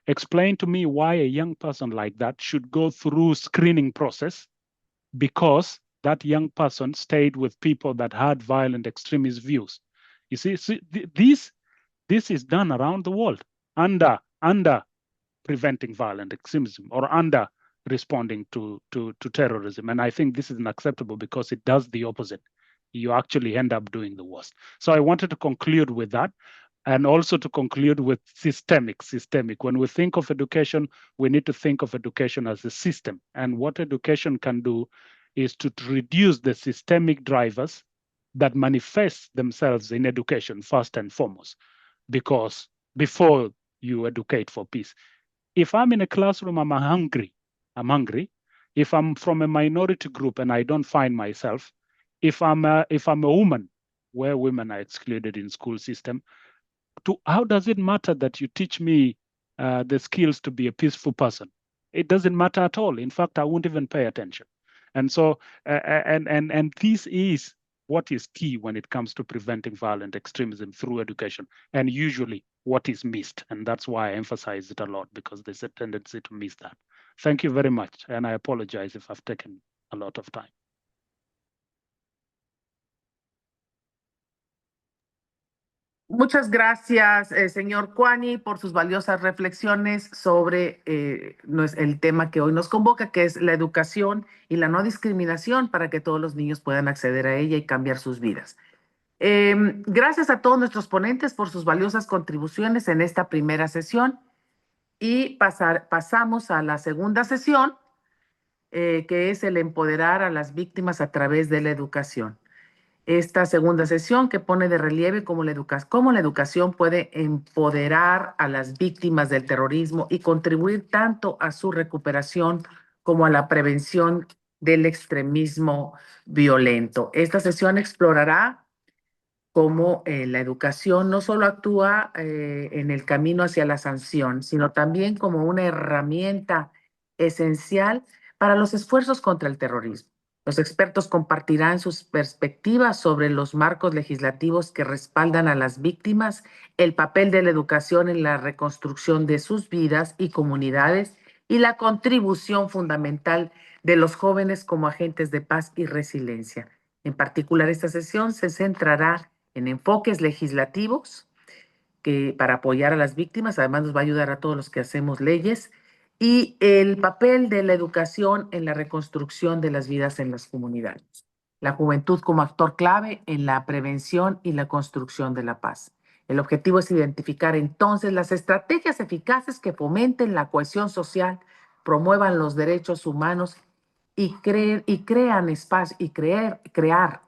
Explain to me why a young person like that should go through screening process because that young person stayed with people that had violent extremist views. You see, this is done around the world under preventing violent extremism or under responding to terrorism. And I think this is unacceptable because it does the opposite. You actually end up doing the worst. So I wanted to conclude with that, and also to conclude with systemic. When we think of education, we need to think of education as a system. And what education can do is to reduce the systemic drivers that manifest themselves in education first and foremost, because before you educate for peace. If I'm in a classroom, I'm hungry, If I'm from a minority group and I don't find myself, if I'm a woman, where women are excluded in school system, how does it matter that you teach me the skills to be a peaceful person? It doesn't matter at all. In fact, I won't even pay attention. And so, and this is what is key when it comes to preventing violent extremism through education, and usually what is missed. And that's why I emphasize it a lot, because there's a tendency to miss that. Thank you very much. And I apologize if I've taken a lot of time. Muchas gracias, señor Kwani, por sus valiosas reflexiones sobre el tema que hoy nos convoca, que es la educación y la no discriminación para que todos los niños puedan acceder a ella y cambiar sus vidas. Gracias a todos nuestros ponentes por sus valiosas contribuciones en esta primera sesión y pasamos a la segunda sesión, que es el empoderar a las víctimas a través de la educación. Esta segunda sesión que pone de relieve cómo la educación puede empoderar a las víctimas del terrorismo y contribuir tanto a su recuperación como a la prevención del extremismo violento. Esta sesión explorará cómo la educación no solo actúa en el camino hacia la sanción, sino también como una herramienta esencial para los esfuerzos contra el terrorismo. Los expertos compartirán sus perspectivas sobre los marcos legislativos que respaldan a las víctimas, el papel de la educación en la reconstrucción de sus vidas y comunidades y la contribución fundamental de los jóvenes como agentes de paz y resiliencia. En particular, esta sesión se centrará en enfoques legislativos para apoyar a las víctimas, además nos va a ayudar a todos los que hacemos leyes, y el papel de la educación en la reconstrucción de las vidas en las comunidades. La juventud como actor clave en la prevención y la construcción de la paz. El objetivo es identificar entonces las estrategias eficaces que fomenten la cohesión social, promuevan los derechos humanos y crear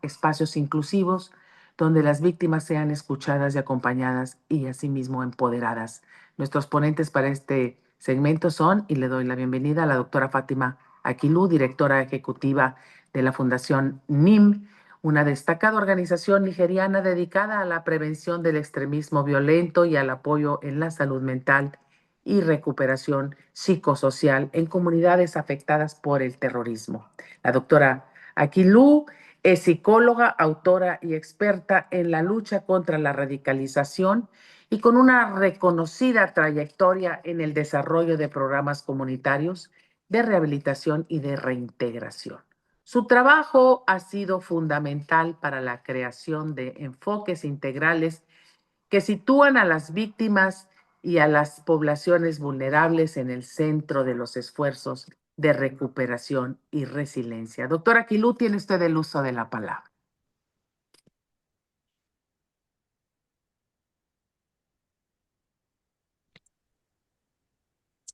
espacios inclusivos donde las víctimas sean escuchadas y acompañadas y asimismo empoderadas. Nuestros ponentes para este segmento son, y le doy la bienvenida a la doctora Fátima Aquilú, directora ejecutiva de la Fundación NIM, una destacada organización nigeriana dedicada a la prevención del extremismo violento y al apoyo en la salud mental y recuperación psicosocial en comunidades afectadas por el terrorismo. La doctora Aquilú es psicóloga, autora y experta en la lucha contra la radicalización y con una reconocida trayectoria en el desarrollo de programas comunitarios de rehabilitación y de reintegración. Su trabajo ha sido fundamental para la creación de enfoques integrales que sitúan a las víctimas y a las poblaciones vulnerables en el centro de los esfuerzos de recuperación y resiliencia. Doctora Aquilú, tiene usted el uso de la palabra.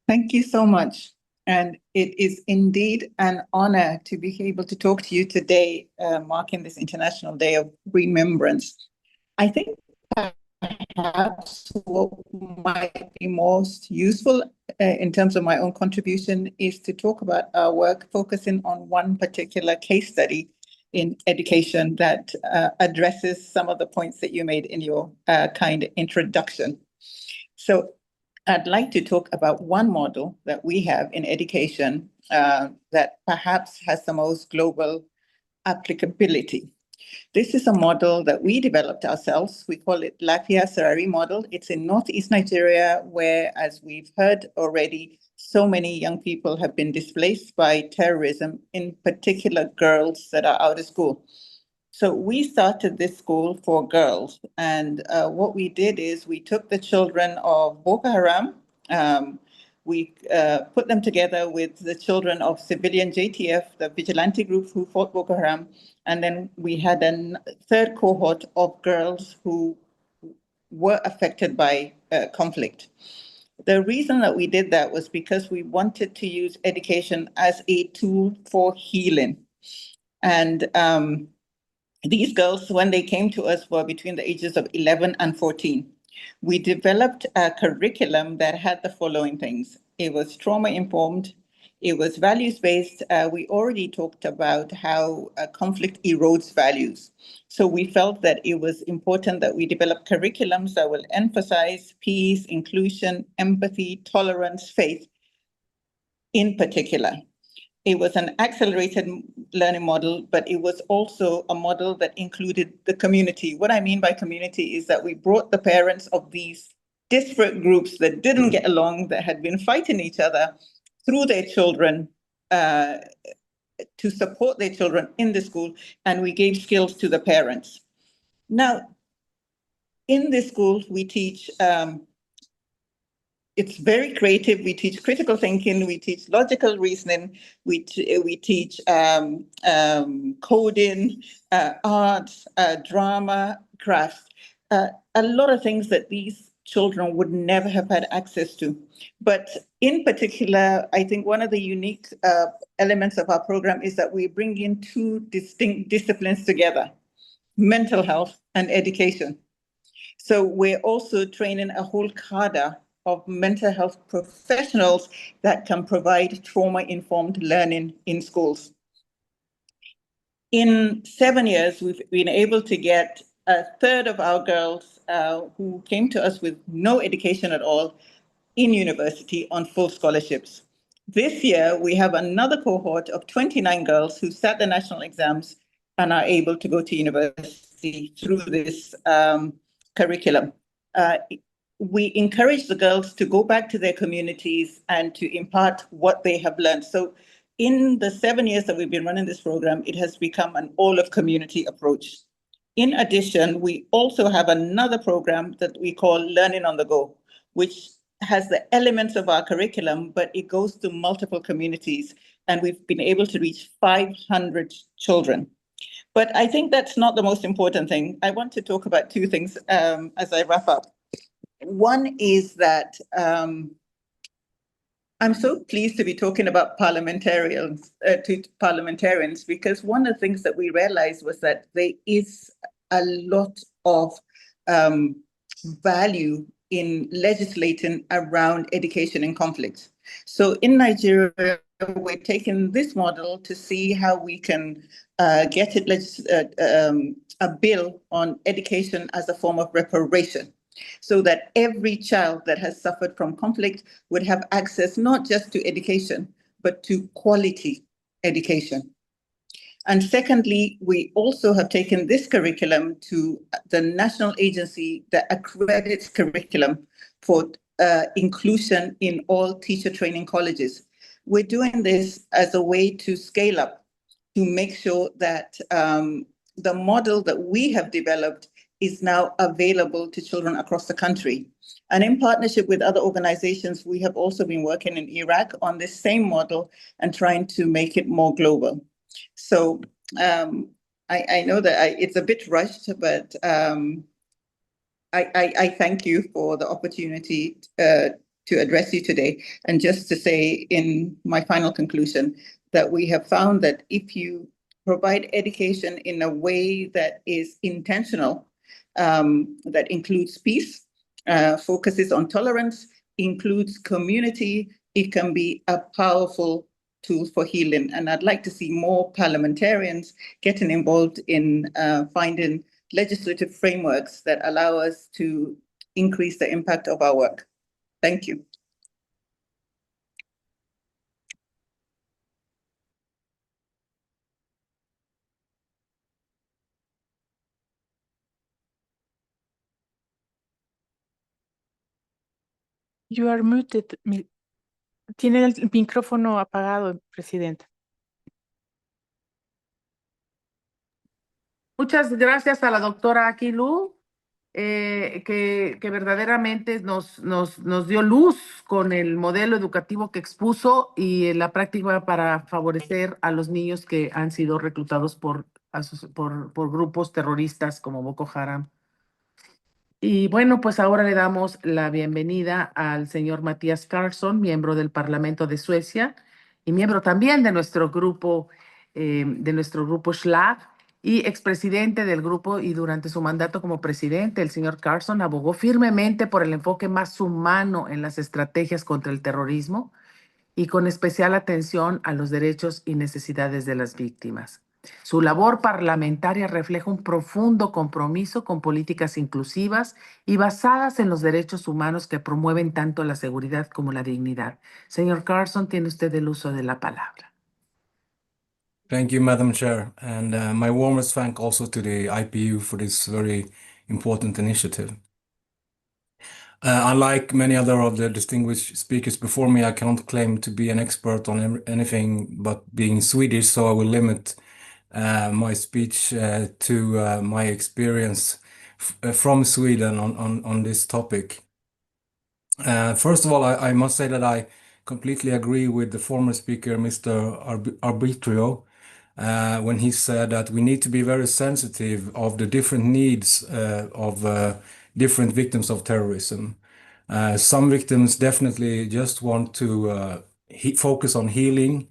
Thank you so much. And it is indeed an honor to be able to talk to you today, marking this International Day of Remembrance. I think perhaps what might be most useful in terms of my own contribution is to talk about our work focusing on one particular case study in education that addresses some of the points that you made in your kind introduction. So I'd like to talk about one model that we have in education that perhaps has the most global applicability. This is a model that we developed ourselves. We call it Lafia Sarari model. It's in Northeast Nigeria, where, as we've heard already, so many young people have been displaced by terrorism, in particular girls that are out of school. So we started this school for girls. And what we did is we took the children of Boko Haram, we put them together with the children of civilian JTF, the vigilante group who fought Boko Haram. And then we had a third cohort of girls who were affected by conflict. The reason that we did that was because we wanted to use education as a tool for healing. And these girls, when they came to us, were between the ages of 11 and 14. We developed a curriculum that had the following things. It was trauma-informed, It was values-based. We already talked about how conflict erodes values. So we felt that it was important that we develop curriculums that will emphasize peace, inclusion, empathy, tolerance, faith in particular. It was an accelerated learning model, but it was also a model that included the community. What I mean by community is that we brought the parents of these disparate groups that didn't get along, that had been fighting each other, through their children, to support their children in the school, and we gave skills to the parents. Now, in this school, we teach, it's very creative. We teach critical thinking, we teach logical reasoning, we teach coding, arts, drama, crafts, a lot of things that these children would never have had access to. But in particular, I think one of the unique elements of our program is that we bring in two distinct disciplines together: mental health and education. So we're also training a whole cadre of mental health professionals that can provide trauma-informed learning in schools. In 7 years, we've been able to get a third of our girls who came to us with no education at all in university on full scholarships. This year, we have another cohort of 29 girls who sat the national exams and are able to go to university through this curriculum. We encourage the girls to go back to their communities and to impart what they have learned. So in the 7 years that we've been running this program, it has become an all-of-community approach. In addition, we also have another program that we call Learning on the Go, which has the elements of our curriculum, but it goes to multiple communities, and we've been able to reach 500 children. But I think that's not the most important thing. I want to talk about two things as I wrap up. One is that I'm so pleased to be talking about parliamentarians, because one of the things that we realized was that there is a lot of value in legislating around education and conflict. So in Nigeria, we're taking this model to see how we can get a bill on education as a form of reparation, so that every child that has suffered from conflict would have access not just to education, but to quality education. And secondly, we also have taken this curriculum to the national agency that accredits curriculum for inclusion in all teacher training colleges. We're doing this as a way to scale up, to make sure that the model that we have developed is now available to children across the country. And in partnership with other organizations, we have also been working in Iraq on this same model and trying to make it more global. So I know that it's a bit rushed, but I thank you for the opportunity to address you today. And just to say in my final conclusion, that we have found that if you provide education in a way that is intentional, that includes peace, focuses on tolerance, includes community, it can be a powerful tool for healing. And I'd like to see more parliamentarians getting involved in finding legislative frameworks that allow us to increase the impact of our work. Thank you. You are muted. Tiene el micrófono apagado, Presidenta. Muchas gracias a la doctora Akilu, que verdaderamente nos dio luz con el modelo educativo que expuso y la práctica para favorecer a los niños que han sido reclutados por grupos terroristas como Boko Haram. Y bueno, pues ahora le damos la bienvenida al señor Mattias Karlsson, miembro del Parlamento de Suecia y miembro también de nuestro grupo SLAG y expresidente del grupo, y durante su mandato como presidente, el señor Karlsson abogó firmemente por el enfoque más humano en las estrategias contra el terrorismo y con especial atención a los derechos y necesidades de las víctimas. Su labor parlamentaria refleja un profundo compromiso con políticas inclusivas y basadas en los derechos humanos que promueven tanto la seguridad como la dignidad. Señor Carson, tiene usted el uso de la palabra. Thank you, Madam Chair, and my warmest thanks also to the IPU for this very important initiative. Unlike many other of the distinguished speakers before me, I can't claim to be an expert on anything but being Swedish, so I will limit my speech to my experience from Sweden on this topic. First of all, I must say that I completely agree with the former speaker, Mr. Arbitrio, when he said that we need to be very sensitive of the different needs of different victims of terrorism. Some victims definitely just want to focus on healing.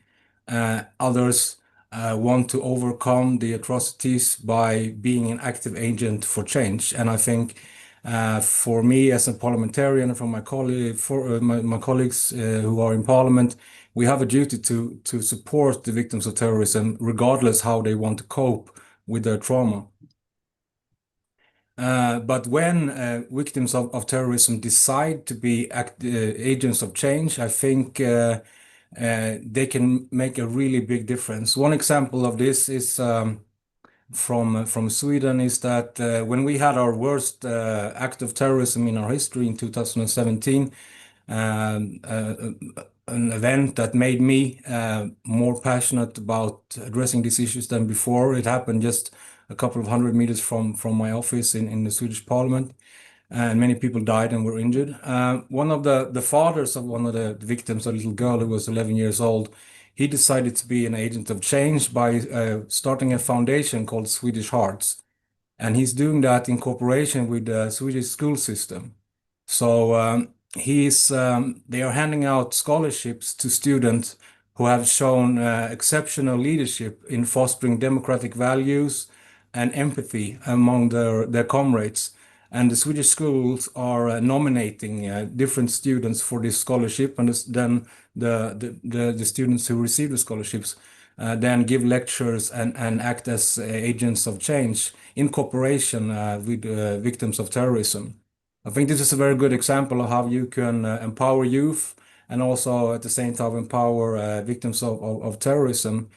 Others want to overcome the atrocities by being an active agent for change. And I think for me as a parliamentarian and from my colleagues who are in parliament, we have a duty to support the victims of terrorism, regardless how they want to cope with their trauma. But when victims of terrorism decide to be agents of change, I think they can make a really big difference. One example of this is from Sweden is that when we had our worst act of terrorism in our history in 2017, an event that made me more passionate about addressing these issues than before. It happened just a couple of 100 meters from my office in the Swedish Parliament, and many people died and were injured. One of the fathers of one of the victims, a little girl who was 11 years old, he decided to be an agent of change by starting a foundation called Swedish Hearts. And he's doing that in cooperation with the Swedish school system. So they are handing out scholarships to students who have shown exceptional leadership in fostering democratic values and empathy among their comrades. And the Swedish schools are nominating different students for this scholarship, and then the students who receive the scholarships then give lectures and act as agents of change in cooperation with victims of terrorism. I think this is a very good example of how you can empower youth and also at the same time empower victims of terrorism.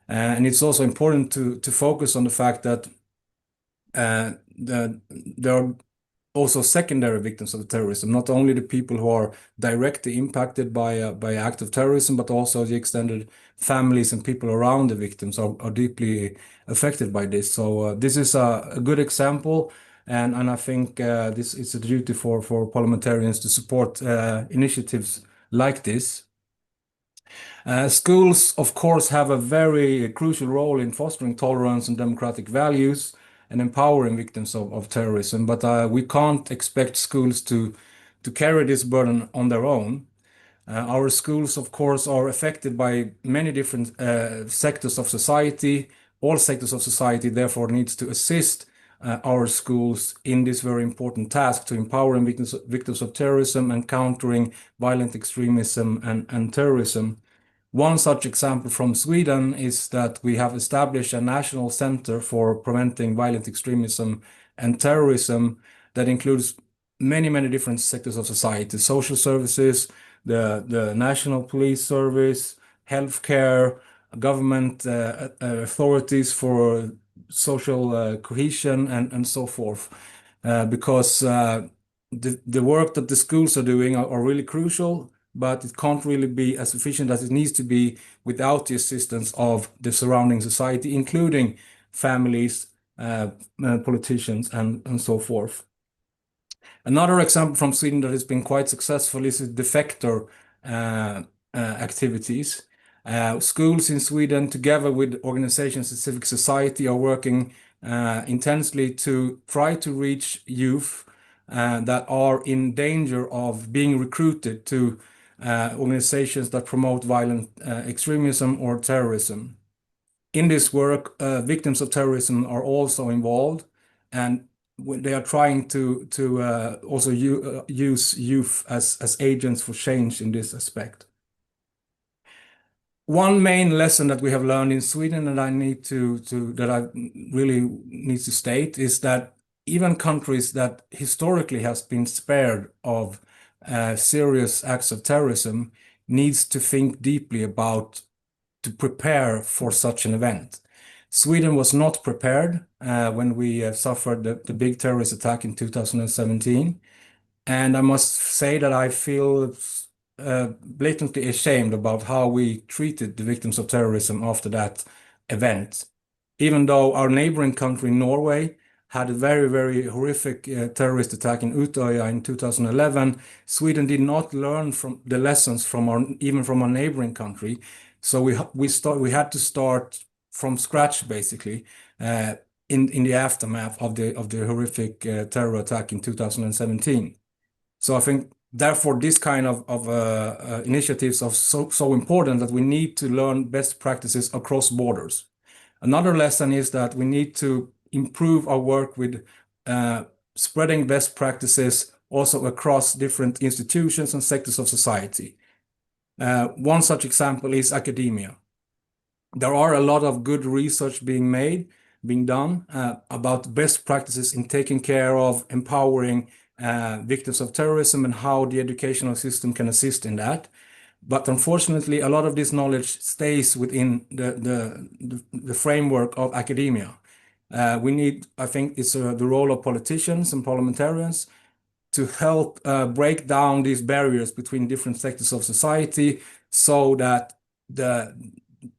And it's also important to focus on the fact that there are also secondary victims of terrorism, not only the people who are directly impacted by act of terrorism, but also the extended families and people around the victims are deeply affected by this. So this is a good example, and I think this is a duty for parliamentarians to support initiatives like this. Schools, of course, have a very crucial role in fostering tolerance and democratic values and empowering victims of terrorism, but we can't expect schools to carry this burden on their own. Our schools, of course, are affected by many different sectors of society. All sectors of society, therefore, needs to assist our schools in this very important task to empowering victims of terrorism and countering violent extremism and terrorism. One such example from Sweden is that we have established a national center for preventing violent extremism and terrorism that includes many different sectors of society: social services, the National Police Service, healthcare, government authorities for social cohesion, and so forth. Because the work that the schools are doing are really crucial, but it can't really be as efficient as it needs to be without the assistance of the surrounding society, including families, politicians, and so forth. Another example from Sweden that has been quite successful is the defector activities. Schools in Sweden, together with organizations in civic society, are working intensely to try to reach youth that are in danger of being recruited to organizations that promote violent extremism or terrorism. In this work, victims of terrorism are also involved, and they are trying to also use youth as agents for change in this aspect. one main lesson that we have learned in Sweden that I really need to state is that even countries that historically has been spared of serious acts of terrorism needs to think deeply about to prepare for such an event. Sweden was not prepared when we suffered the big terrorist attack in 2017. And I must say that I feel blatantly ashamed about how we treated the victims of terrorism after that event. Even though our neighboring country, Norway, had a very, very horrific terrorist attack in Utøya in 2011, Sweden did not learn from the lessons from our neighboring country. So we had to start from scratch, basically, in the aftermath of the horrific terror attack in 2017. So I think, therefore, this kind of initiatives are so important that we need to learn best practices across borders. Another lesson is that we need to improve our work with spreading best practices also across different institutions and sectors of society. One such example is academia. There are a lot of good research being done about best practices in taking care of empowering victims of terrorism and how the educational system can assist in that. But unfortunately, a lot of this knowledge stays within the framework of academia. I think it's the role of politicians and parliamentarians to help break down these barriers between different sectors of society so that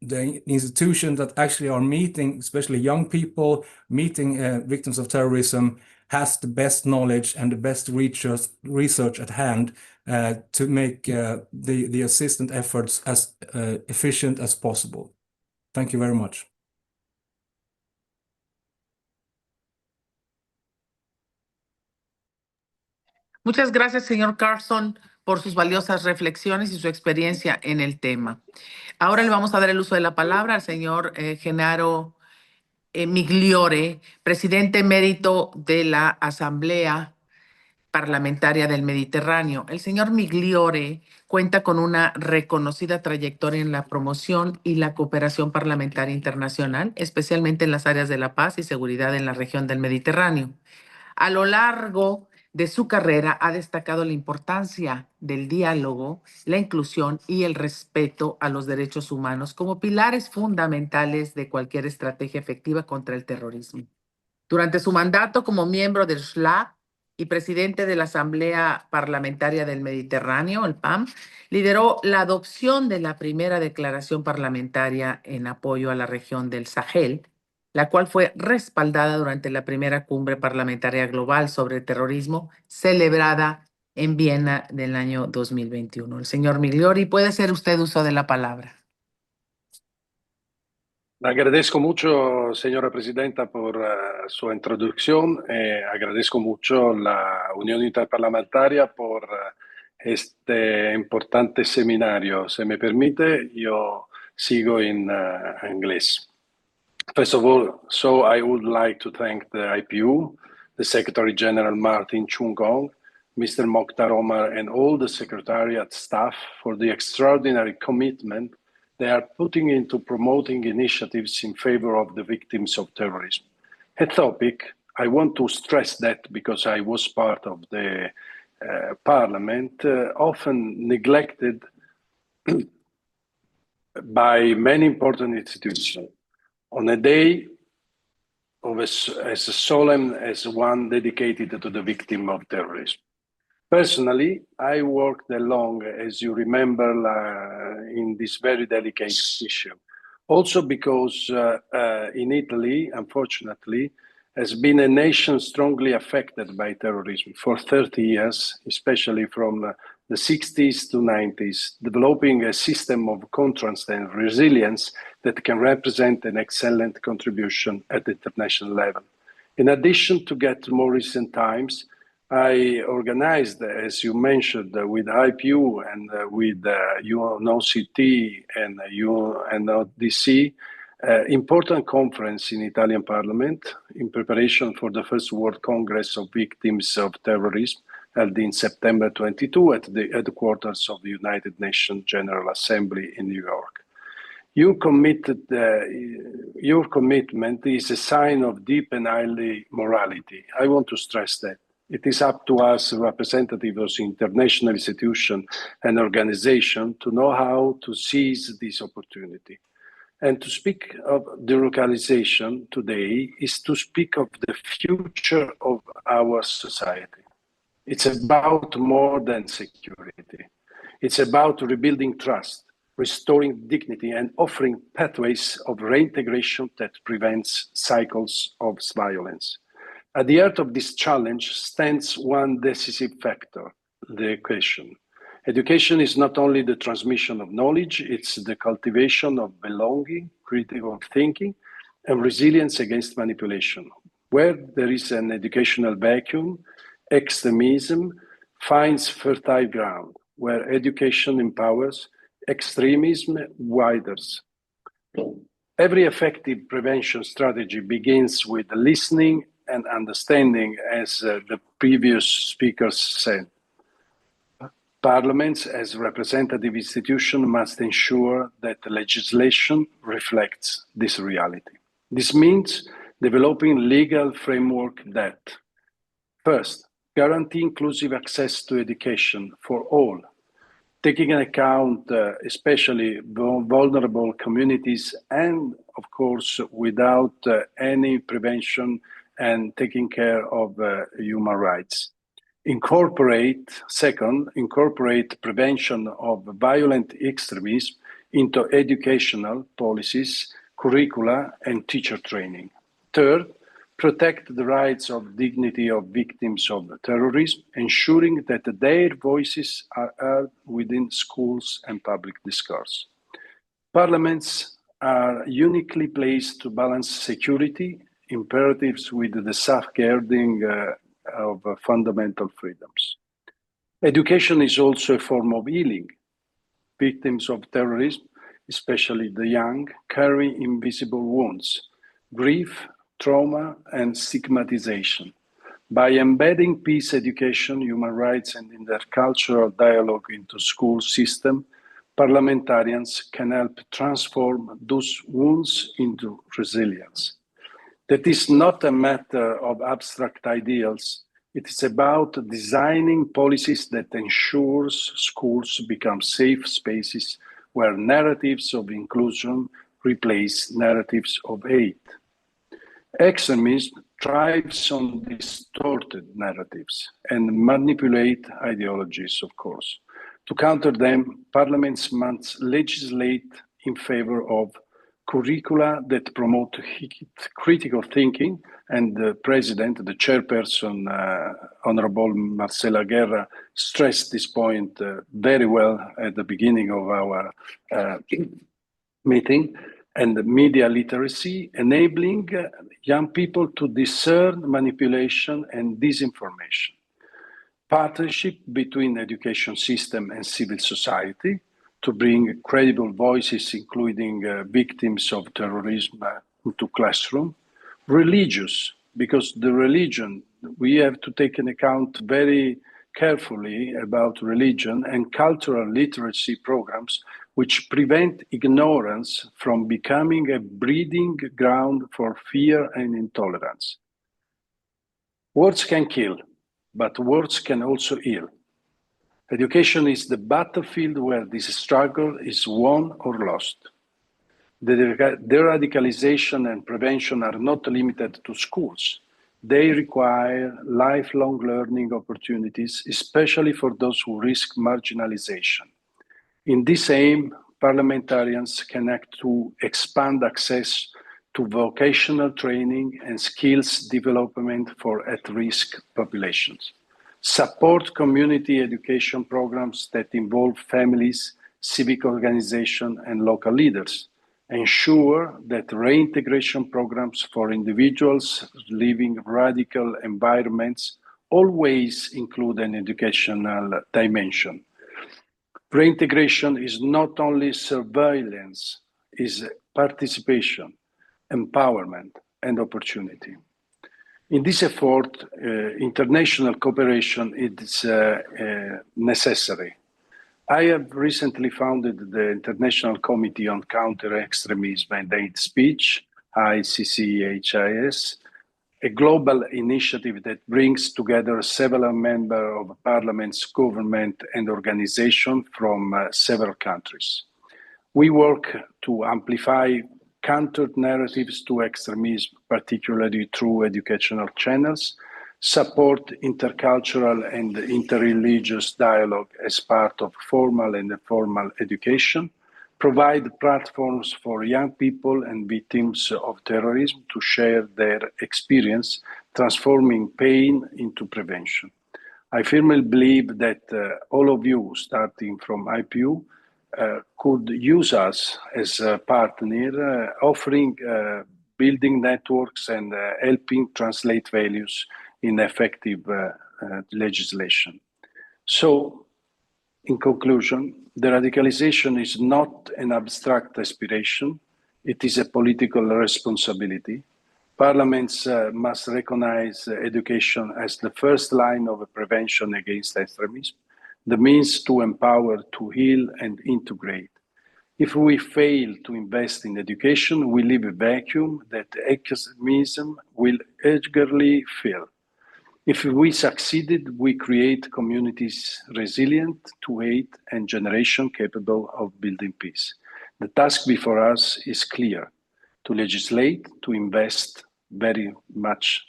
the institutions that actually are meeting, especially young people, meeting victims of terrorism, has the best knowledge and the best research at hand to make the assistance efforts as efficient as possible. Thank you very much. Muchas gracias, señor Carlson, por sus valiosas reflexiones y su experiencia en el tema. Ahora le vamos a dar el uso de la palabra al señor Gennaro Migliore, presidente emérito de la Asamblea Parlamentaria del Mediterráneo. El señor Migliore cuenta con una reconocida trayectoria en la promoción y la cooperación parlamentaria internacional, especialmente en las áreas de la paz y seguridad en la región del Mediterráneo. A lo largo de su carrera ha destacado la importancia del diálogo, la inclusión y el respeto a los derechos humanos como pilares fundamentales de cualquier estrategia efectiva contra el terrorismo. Durante su mandato como miembro del SLA y presidente de la Asamblea Parlamentaria del Mediterráneo, el PAM, lideró la adopción de la primera declaración parlamentaria en apoyo a la región del Sahel, la cual fue respaldada durante la primera cumbre parlamentaria global sobre terrorismo celebrada en Viena del año 2021. El señor Migliore, puede hacer usted uso de la palabra. Agradezco mucho, señora presidenta, por su introducción. Agradezco mucho la Unión Interparlamentaria por este importante seminario. Si me permite, yo sigo en inglés. First of all, I would like to thank the IPU, the Secretary General Martin Chung-Gong, Mr. Mokhtar Omar, and all the Secretariat staff for the extraordinary commitment they are putting into promoting initiatives in favor of the victims of terrorism. A topic, I want to stress that because I was part of the Parliament, often neglected by many important institutions. On a day as solemn as one dedicated to the victim of terrorism. Personally, I worked along, as you remember, in this very delicate issue. Also because in Italy, unfortunately, has been a nation strongly affected by terrorism for 30 years, especially from the 60s to 90s, developing a system of contrast and resilience that can represent an excellent contribution at the international level. In addition, to get more recent times, I organized, as you mentioned, with IPU and with UNOCT and UNODC, important conference in Italian Parliament in preparation for the first World Congress of Victims of Terrorism held in September 22 at the headquarters of the United Nations General Assembly in New York. Your commitment is a sign of deep and high morality. I want to stress that. It is up to us, representatives of international institutions and organizations, to know how to seize this opportunity. And to speak of delocalization today is to speak of the future of our society. It's about more than security. It's about rebuilding trust, restoring dignity, and offering pathways of reintegration that prevents cycles of violence. At the heart of this challenge stands one decisive factor: the education. Education is not only the transmission of knowledge, it's the cultivation of belonging, critical thinking, and resilience against manipulation. Where there is an educational vacuum, extremism finds fertile ground. Where education empowers, extremism widens. Every effective prevention strategy begins with listening and understanding, as the previous speakers said. Parliaments, as representative institutions, must ensure that the legislation reflects this reality. This means developing legal framework that, first, guarantee inclusive access to education for all, taking into account especially vulnerable communities and, of course, without any prevention and taking care of human rights. Second, incorporate prevention of violent extremism into educational policies, curricula, and teacher training. Third, protect the rights of dignity of victims of terrorism, ensuring that their voices are heard within schools and public discourse. Parliaments are uniquely placed to balance security imperatives with the safeguarding of fundamental freedoms. Education is also a form of healing. Victims of terrorism, especially the young, carry invisible wounds, grief, trauma, and stigmatization. By embedding peace education, human rights, and intercultural dialogue into school system, parliamentarians can help transform those wounds into resilience. That is not a matter of abstract ideals. It is about designing policies that ensures schools become safe spaces where narratives of inclusion replace narratives of hate. Extremism thrives on distorted narratives and manipulate ideologies, of course. To counter them, parliaments must legislate in favor of curricula that promote critical thinking, and the president, the chairperson, Honorable Marcela Guerra, stressed this point very well at the beginning of our meeting, and the media literacy, enabling young people to discern manipulation and disinformation. Partnership between education system and civil society to bring credible voices, including victims of terrorism, into classroom. Religious, because the religion, we have to take into account very carefully about religion, and cultural literacy programs which prevent ignorance from becoming a breeding ground for fear and intolerance. Words can kill, but words can also heal. Education is the battlefield where this struggle is won or lost. The de-radicalization and prevention are not limited to schools. They require lifelong learning opportunities, especially for those who risk marginalization. In this aim, parliamentarians can act to expand access to vocational training and skills development for at-risk populations. Support community education programs that involve families, civic organizations, and local leaders. Ensure that reintegration programs for individuals living radical environments always include an educational dimension. Reintegration is not only surveillance, it is participation, empowerment, and opportunity. In this effort, international cooperation is necessary. I have recently founded the International Committee on Counter-Extremism and Hate Speech, ICCHIS, a global initiative that brings together several members of parliaments, government, and organizations from several countries. We work to amplify counter-narratives to extremism, particularly through educational channels, support intercultural and interreligious dialogue as part of formal and informal education, provide platforms for young people and victims of terrorism to share their experience, transforming pain into prevention. I firmly believe that all of you, starting from IPU, could use us as a partner, offering building networks and helping translate values in effective legislation. So, in conclusion, the radicalization is not an abstract aspiration, it is a political responsibility. Parliaments must recognize education as the first line of prevention against extremism, the means to empower, to heal, and integrate. If we fail to invest in education, we leave a vacuum that extremism will eagerly fill. If we succeeded, we create communities resilient to hate and generation capable of building peace. The task before us is clear: to legislate, to invest very much,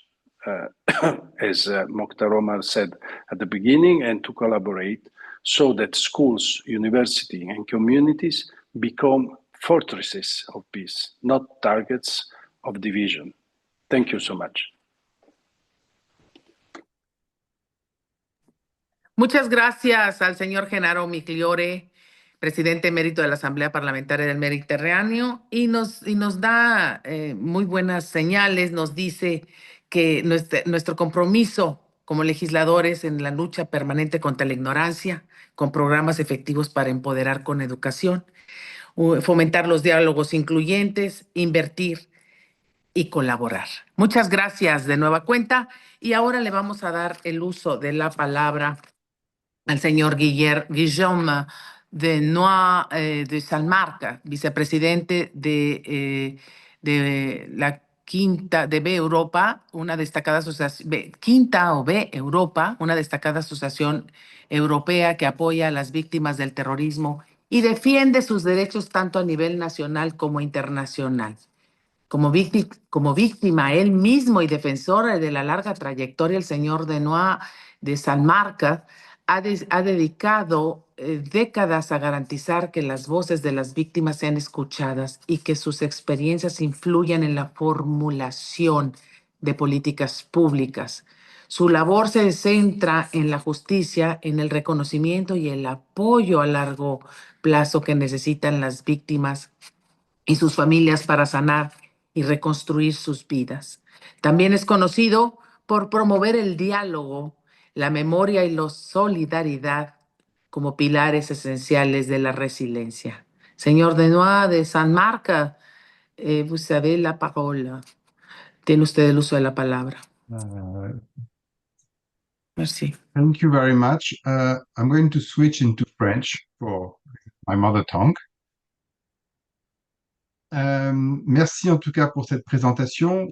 as Mokhtar Omar said at the beginning, and to collaborate so that schools, universities, and communities become fortresses of peace, not targets of division. Thank you so much. Muchas gracias al señor Genaro Migliore, presidente emérito de la Asamblea Parlamentaria del Mediterráneo, y nos da muy buenas señales, nos dice que nuestro compromiso como legisladores en la lucha permanente contra la ignorancia, con programas efectivos para empoderar con educación, fomentar los diálogos incluyentes, invertir y colaborar. Muchas gracias de nueva cuenta, y ahora le vamos a dar el uso de la palabra al señor Guillaume de Noix de Salmarca, vicepresidente de la Quinta de B Europa, una destacada asociación, Quinta o B Europa, una destacada asociación europea que apoya a las víctimas del terrorismo y defiende sus derechos tanto a nivel nacional como internacional. Como víctima él mismo y defensor de la larga trayectoria, el señor de Noix de Salmarca ha dedicado décadas a garantizar que las voces de las víctimas sean escuchadas y que sus experiencias influyan en la formulación de políticas públicas. Su labor se centra en la justicia, en el reconocimiento y el apoyo a largo plazo que necesitan las víctimas y sus familias para sanar y reconstruir sus vidas. También es conocido por promover el diálogo, la memoria y la solidaridad como pilares esenciales de la resiliencia. Señor de Noix de Saint-Marc, vous avez la parole. Tiene usted el uso de la palabra. Merci. Thank you very much. I'm going to switch into French for my mother tongue. Merci en tout cas pour cette présentation.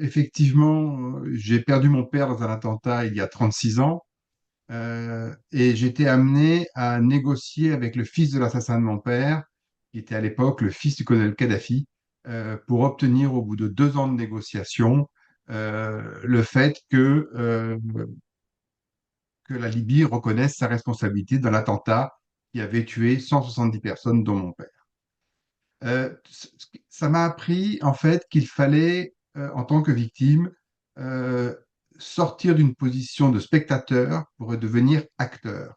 Effectivement, j'ai perdu mon père dans un attentat il y a 36 ans et j'ai été amené à négocier avec le fils de l'assassin de mon père, qui était à l'époque le fils du colonel Kadhafi, pour obtenir au bout de 2 ans de négociation le fait que la Libye reconnaisse sa responsabilité dans l'attentat qui avait tué 170 personnes, dont mon père. Ça m'a appris en fait qu'il fallait, en tant que victime, sortir d'une position de spectateur pour devenir acteur.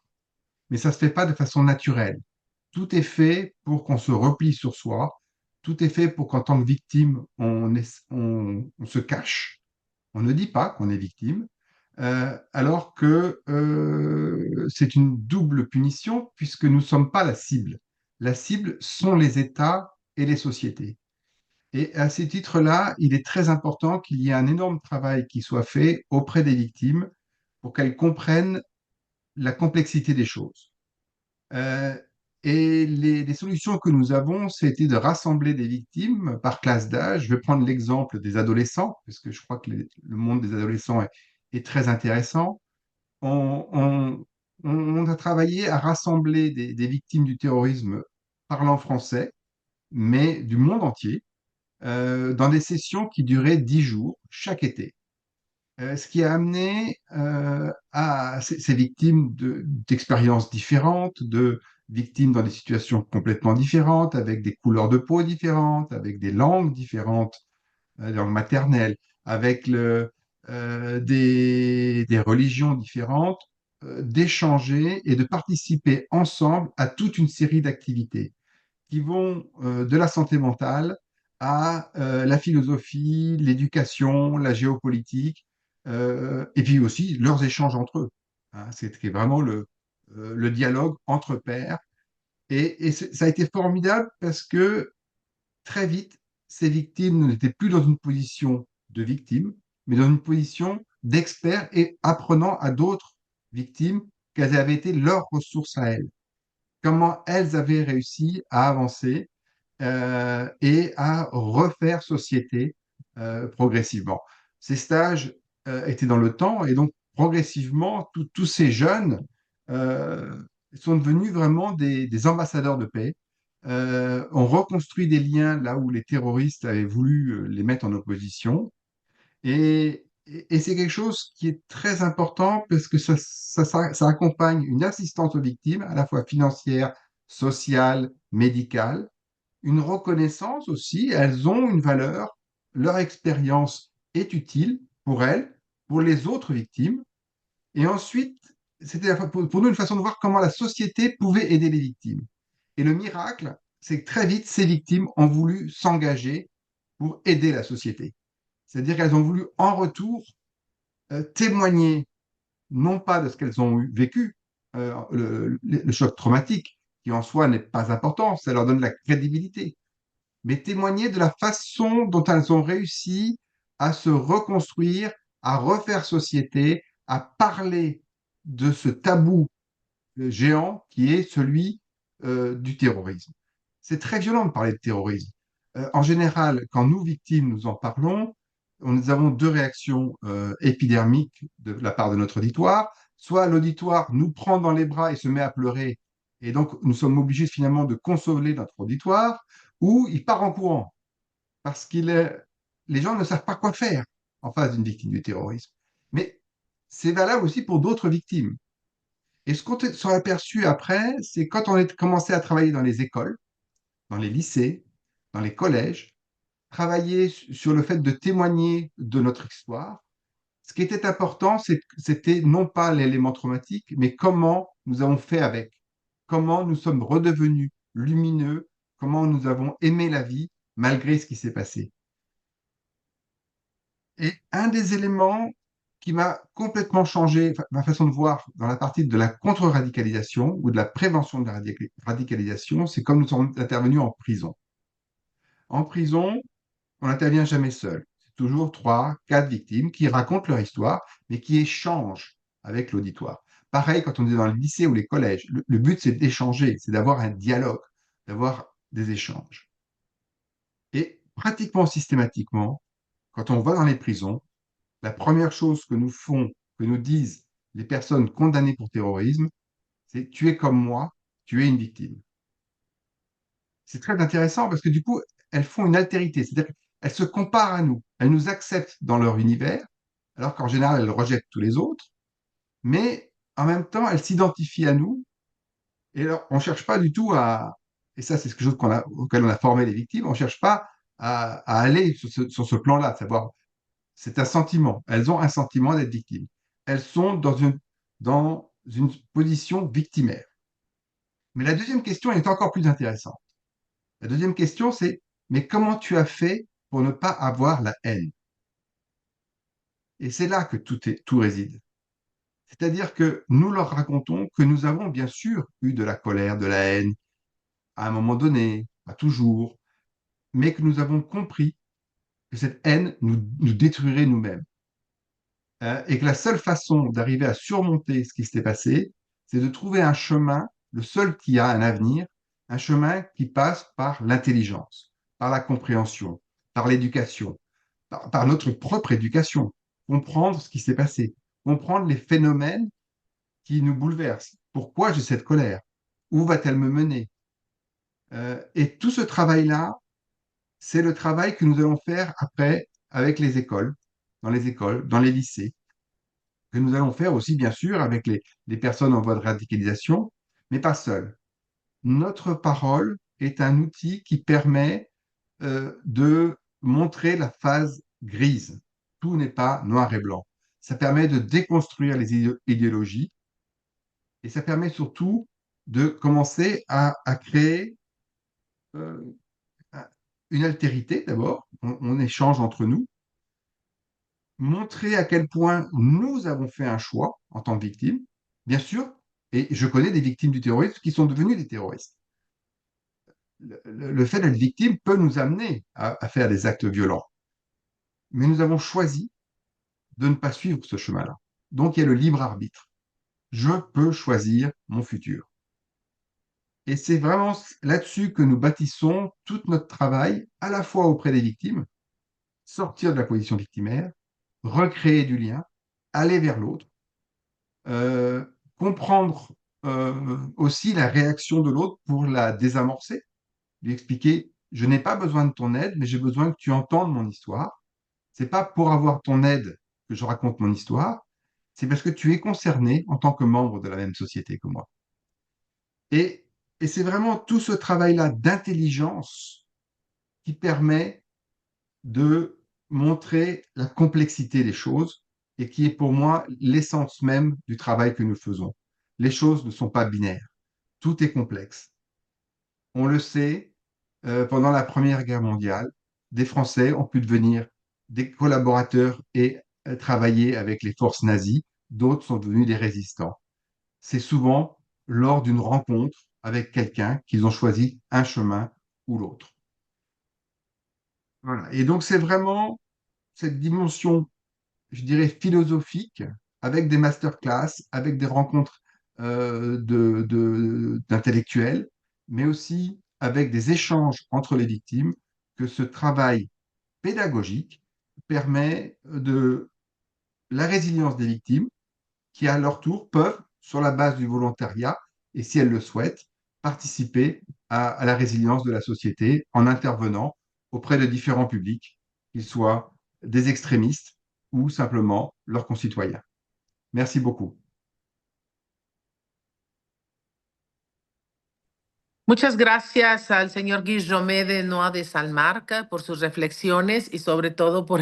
Mais ça ne se fait pas de façon naturelle. Tout est fait pour qu'on se replie sur soi, tout est fait pour qu'en tant que victime, on se cache, on ne dit pas qu'on est victime, alors que c'est une double punition puisque nous ne sommes pas la cible. La cible sont les États et les sociétés. Et à ce titre-là, il est très important qu'il y ait un énorme travail qui soit fait auprès des victimes pour qu'elles comprennent la complexité des choses. Euh, et les solutions que nous avons, c'était de rassembler des victimes par classe d'âge. Je vais prendre l'exemple des adolescents, parce que je crois que le monde des adolescents est très intéressant. On, on- on a travaillé à rassembler des victimes du terrorisme parlant français, mais du monde entier, dans des sessions qui duraient 10 jours chaque été. Ce qui a amené à ces victimes d'expériences différentes, de victimes dans des situations complètement différentes, avec des couleurs de peau différentes, avec des langues différentes, des langues maternelles, avec des religions différentes, d'échanger et de participer ensemble à toute une série d'activités qui vont de la santé mentale à la philosophie, l'éducation, la géopolitique, et puis aussi leurs échanges entre eux. Hein. C'était vraiment le dialogue entre pairs. Et ça a été formidable parce que très vite, ces victimes n'étaient plus dans une position de victime, mais dans une position d'expert et apprenant à d'autres victimes quelles avaient été leurs ressources à elles, comment elles avaient réussi à avancer et à refaire société progressivement. Ces stages étaient dans le temps et donc progressivement, tous ces jeunes euh, sont devenus vraiment des ambassadeurs de paix. On reconstruit des liens là où les terroristes avaient voulu les mettre en opposition. Et c'est quelque chose qui est très important parce que ça accompagne une assistance aux victimes, à la fois financière, sociale, médicale, une reconnaissance aussi, elles ont une valeur, leur expérience est utile pour elles, pour les autres victimes. Et ensuite, c'était pour nous une façon de voir comment la société pouvait aider les victimes. Et le miracle, c'est que très vite, ces victimes ont voulu s'engager pour aider la société. C'est-à-dire qu'elles ont voulu en retour témoigner, non pas de ce qu'elles ont vécu, le choc traumatique, qui en soi n'est pas important, ça leur donne la crédibilité, mais témoigner de la façon dont elles ont réussi à se reconstruire, à refaire société, à parler de ce tabou géant qui est celui du terrorisme. C'est très violent de parler de terrorisme. En général, quand nous, victimes, nous en parlons, nous avons deux réactions épidermiques de la part de notre auditoire. Soit l'auditoire nous prend dans les bras et se met à pleurer, et donc nous sommes obligés finalement de consoler notre auditoire, ou il part en courant, parce les gens ne savent pas quoi faire en face d'une victime du terrorisme. Mais c'est valable aussi pour d'autres victimes. Et ce qu'on s'est aperçu après, c'est quand on a commencé à travailler dans les écoles, dans les lycées, dans les collèges, travailler sur le fait de témoigner de notre histoire. Ce qui était important, c'était non pas l'élément traumatique, mais comment nous avons fait avec, comment nous sommes redevenus lumineux, comment nous avons aimé la vie malgré ce qui s'est passé. Et un des éléments qui m'a complètement changé ma façon de voir dans la partie de la contre-radicalisation ou de la prévention de la radicalisation, c'est comme nous sommes intervenus en prison. En prison, on n'intervient jamais seul. C'est toujours trois, quatre victimes qui racontent leur histoire, mais qui échangent avec l'auditoire. Pareil quand on est dans le lycée ou les collèges. Le but, c'est d'échanger, c'est d'avoir un dialogue, d'avoir des échanges. Et pratiquement systématiquement, quand on va dans les prisons, la première chose que nous disent les personnes condamnées pour terrorisme, c'est tu es comme moi, tu es une victime. C'est très intéressant parce que du coup, elles font une altérité, c'est-à-dire qu'elles se comparent à nous, elles nous acceptent dans leur univers, alors qu'en général, elles rejettent tous les autres, mais en même temps, elles s'identifient à nous. Et alors, on ne cherche pas du tout et ça, c'est quelque chose auquel on a formé les victimes, on ne cherche pas à aller sur ce plan-là, de savoir c'est un sentiment. Elles ont un sentiment d'être victimes. Elles sont dans une position victimaire. Mais la deuxième question est encore plus intéressante. La deuxième question, c'est, mais comment tu as fait pour ne pas avoir la haine? Et c'est là que tout réside. C'est-à-dire que nous leur racontons que nous avons bien sûr eu de la colère, de la haine, à un moment donné, pas toujours, mais que nous avons compris que cette haine nous détruirait nous-mêmes. Et que la seule façon d'arriver à surmonter ce qui s'était passé, c'est de trouver un chemin le seul qui a un avenir, un chemin qui passe par l'intelligence, par la compréhension, par l'éducation, par notre propre éducation, comprendre ce qui s'est passé, comprendre les phénomènes qui nous bouleversent. Pourquoi j'ai cette colère? Où va-t-elle me mener? Et tout ce travail-là, c'est le travail que nous allons faire après avec les écoles, dans les lycées, que nous allons faire aussi, bien sûr, avec les personnes en voie de radicalisation, mais pas seuls. Notre parole est un outil qui permet de montrer la phase grise. Tout n'est pas noir et blanc. Ça permet de déconstruire les idéologies et ça permet surtout de commencer à créer euh, une altérité d'abord. On échange entre nous, montrer à quel point nous avons fait un choix en tant que victimes, bien sûr, et je connais des victimes du terrorisme qui sont devenues des terroristes. Le fait d'être victime peut nous amener à faire des actes violents, mais nous avons choisi de ne pas suivre ce chemin-là. Donc il y a le libre arbitre. Je peux choisir mon futur. Et c'est vraiment là-dessus que nous bâtissons tout notre travail, à la fois auprès des victimes, sortir de la position victimaire, recréer du lien, aller vers l'autre, euh, comprendre aussi la réaction de l'autre pour la désamorcer, lui expliquer, je n'ai pas besoin de ton aide, mais j'ai besoin que tu entendes mon histoire. C'est pas pour avoir ton aide que je raconte mon histoire, c'est parce que tu es concerné en tant que membre de la même société que moi. Et, et c'est vraiment tout ce travail-là d'intelligence qui permet de montrer la complexité des choses et qui est pour moi l'essence même du travail que nous faisons. Les choses ne sont pas binaires, tout est complexe. On le sait, pendant la Première Guerre mondiale, des Français ont pu devenir des collaborateurs et travailler avec les forces nazies, d'autres sont devenus des résistants. C'est souvent lors d'une rencontre avec quelqu'un qu'ils ont choisi un chemin ou l'autre. Voilà. Et donc c'est vraiment cette dimension, je dirais, philosophique, avec des masterclass, avec des rencontres d'intellectuels, mais aussi avec des échanges entre les victimes, que ce travail pédagogique permet de la résilience des victimes, qui à leur tour peuvent, sur la base du volontariat, et si elles le souhaitent, participer à la résilience de la société en intervenant auprès de différents publics, qu'ils soient des extrémistes ou simplement leurs concitoyens. Merci beaucoup. Muchas gracias al señor Guillaume de Noa de Salmarca por sus reflexiones y sobre todo por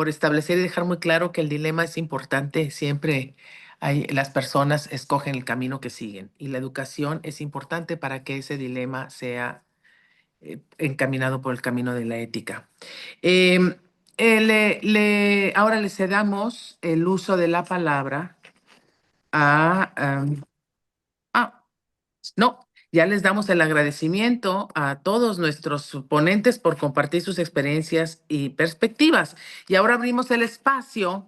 establecer y dejar muy claro que el dilema es importante. Siempre las personas escogen el camino que siguen y la educación es importante para que ese dilema sea encaminado por el camino de la ética. Ahora le cedamos el uso de la palabra a... no, ya les damos el agradecimiento a todos nuestros ponentes por compartir sus experiencias y perspectivas. Y ahora abrimos el espacio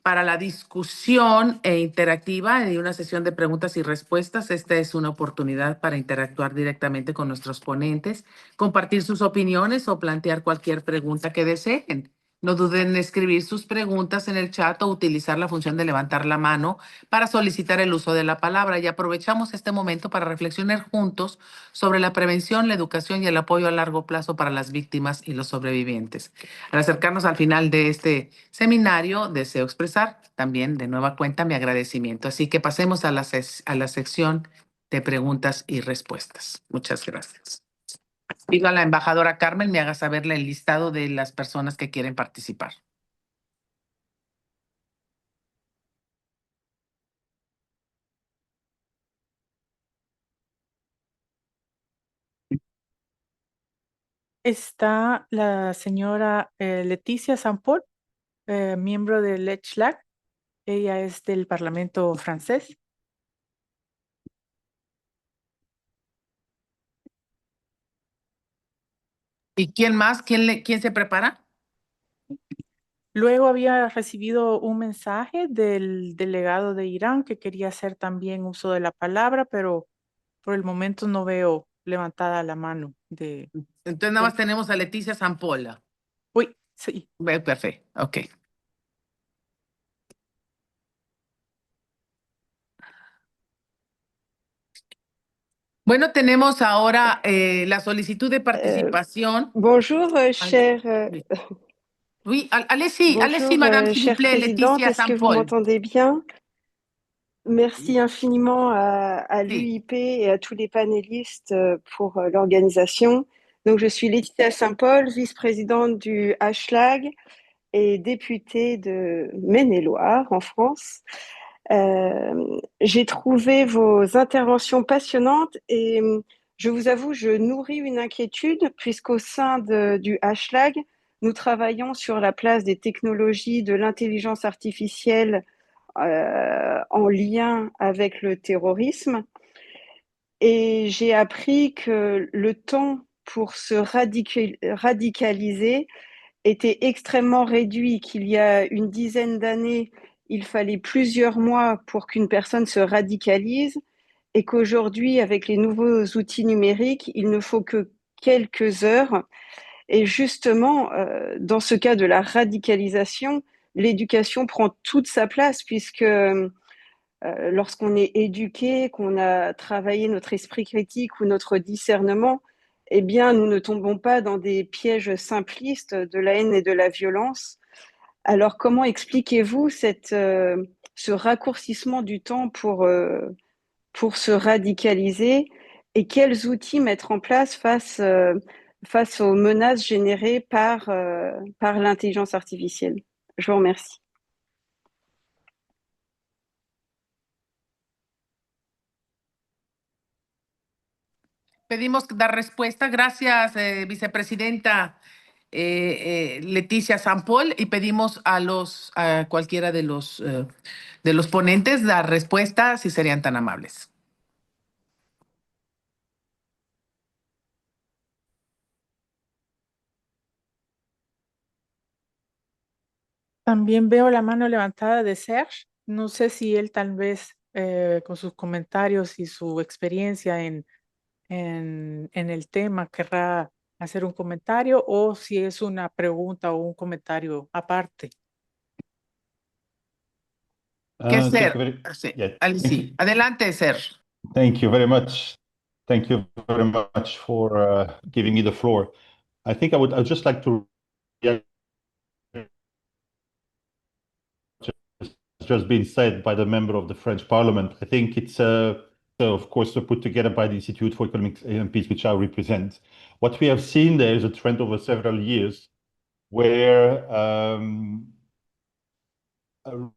para la discusión interactiva y una sesión de preguntas y respuestas. Esta es una oportunidad para interactuar directamente con nuestros ponentes, compartir sus opiniones o plantear cualquier pregunta que deseen. No duden en escribir sus preguntas en el chat o utilizar la función de levantar la mano para solicitar el uso de la palabra. Y aprovechamos este momento para reflexionar juntos sobre la prevención, la educación y el apoyo a largo plazo para las víctimas y los sobrevivientes. Al acercarnos al final de este seminario, deseo expresar también de nueva cuenta mi agradecimiento. Así que pasemos a la sección de preguntas y respuestas. Muchas gracias. Pido a la embajadora Carmen me haga saber el listado de las personas que quieren participar. Está la señora Leticia Sampol, miembro del LECHLAC. Ella es del Parlamento francés. ¿Y quién más? ¿Quién se prepara? Luego había recibido un mensaje del delegado de Irán que quería hacer también uso de la palabra, pero Por el momento no veo levantada la mano de... Entonces nada más tenemos a Leticia Sampola. Uy, sí. Perfecto, ok. Bueno, tenemos ahora la solicitud de participación. Bonjour, chère, Oui, allez-y, bonjour, madame, s'il vous chère plaît, présidente. Leticia Est-ce que vous Sampol. m'entendez bien? Merci infiniment à Sí. l'UIP et à tous les panélistes pour l'organisation. Donc, je suis Laetitia Saint-Paul, vice-présidente du HLAG et députée de Maine-et-Loire en France. J'ai trouvé vos interventions passionnantes et je vous avoue, je nourris une inquiétude puisqu'au sein du HLAG, nous travaillons sur la place des technologies de l'intelligence artificielle en lien avec le terrorisme. Et j'ai appris que le temps pour se radicaliser était extrêmement réduit, qu'il y a une dizaine d'années, il fallait plusieurs mois pour qu'une personne se radicalise et qu'aujourd'hui, avec les nouveaux outils numériques, il ne faut que quelques heures. Et justement, dans ce cas de la radicalisation, l'éducation prend toute sa place puisque lorsqu'on est éduqué, qu'on a travaillé notre esprit critique ou notre discernement, eh bien, nous ne tombons pas dans des pièges simplistes de la haine et de la violence. Alors, comment expliquez-vous ce raccourcissement du temps pour se radicaliser et quels outils mettre en place face aux menaces générées par l'intelligence artificielle? Je vous remercie. Pedimos dar respuesta. Gracias, vicepresidenta Leticia Sampol, y pedimos a cualquiera de los ponentes dar respuesta, si serían tan amables. También veo la mano levantada de Serge. No sé si él tal vez con sus comentarios y su experiencia en el tema querrá hacer un comentario o si es una pregunta o un comentario aparte. ¿Qué Thank you Ser? very, Sí, yeah, sí. Adelante, Ser. thank you very much. Thank you very much for giving me the floor. I think I'd just like to react to what's just been said by the member of the French Parliament. I think it's of course put together by the Institute for Economic and Peace, which I represent. What we have seen there is a trend over several years where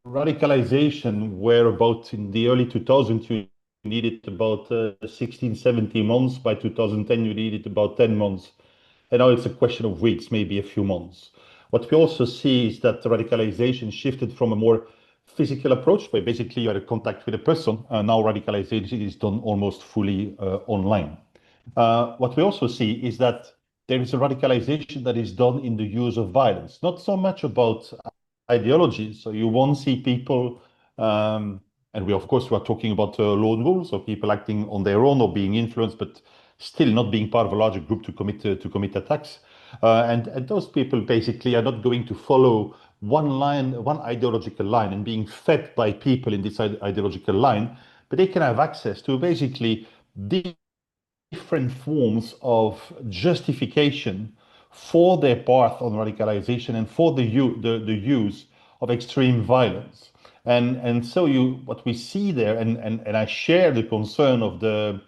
radicalization, where about in the early 2000s you needed about 16, 17 months. By 2010 you needed about 10 months. And now it's a question of weeks, maybe a few months. What we also see is that the radicalization shifted from a more physical approach, where basically you are in contact with a person. Now radicalization is done almost fully online. What we also see is that there is a radicalization that is done in the use of violence, not so much about ideology. So you won't see people, and we of course we are talking about lone wolves, or people acting on their own or being influenced, but still not being part of a larger group to commit attacks. And those people basically are not going to follow one ideological line and being fed by people in this ideological line, but they can have access to basically different forms of justification for their path on radicalization and for the use of extreme violence. And so what we see there, and I share the concern of the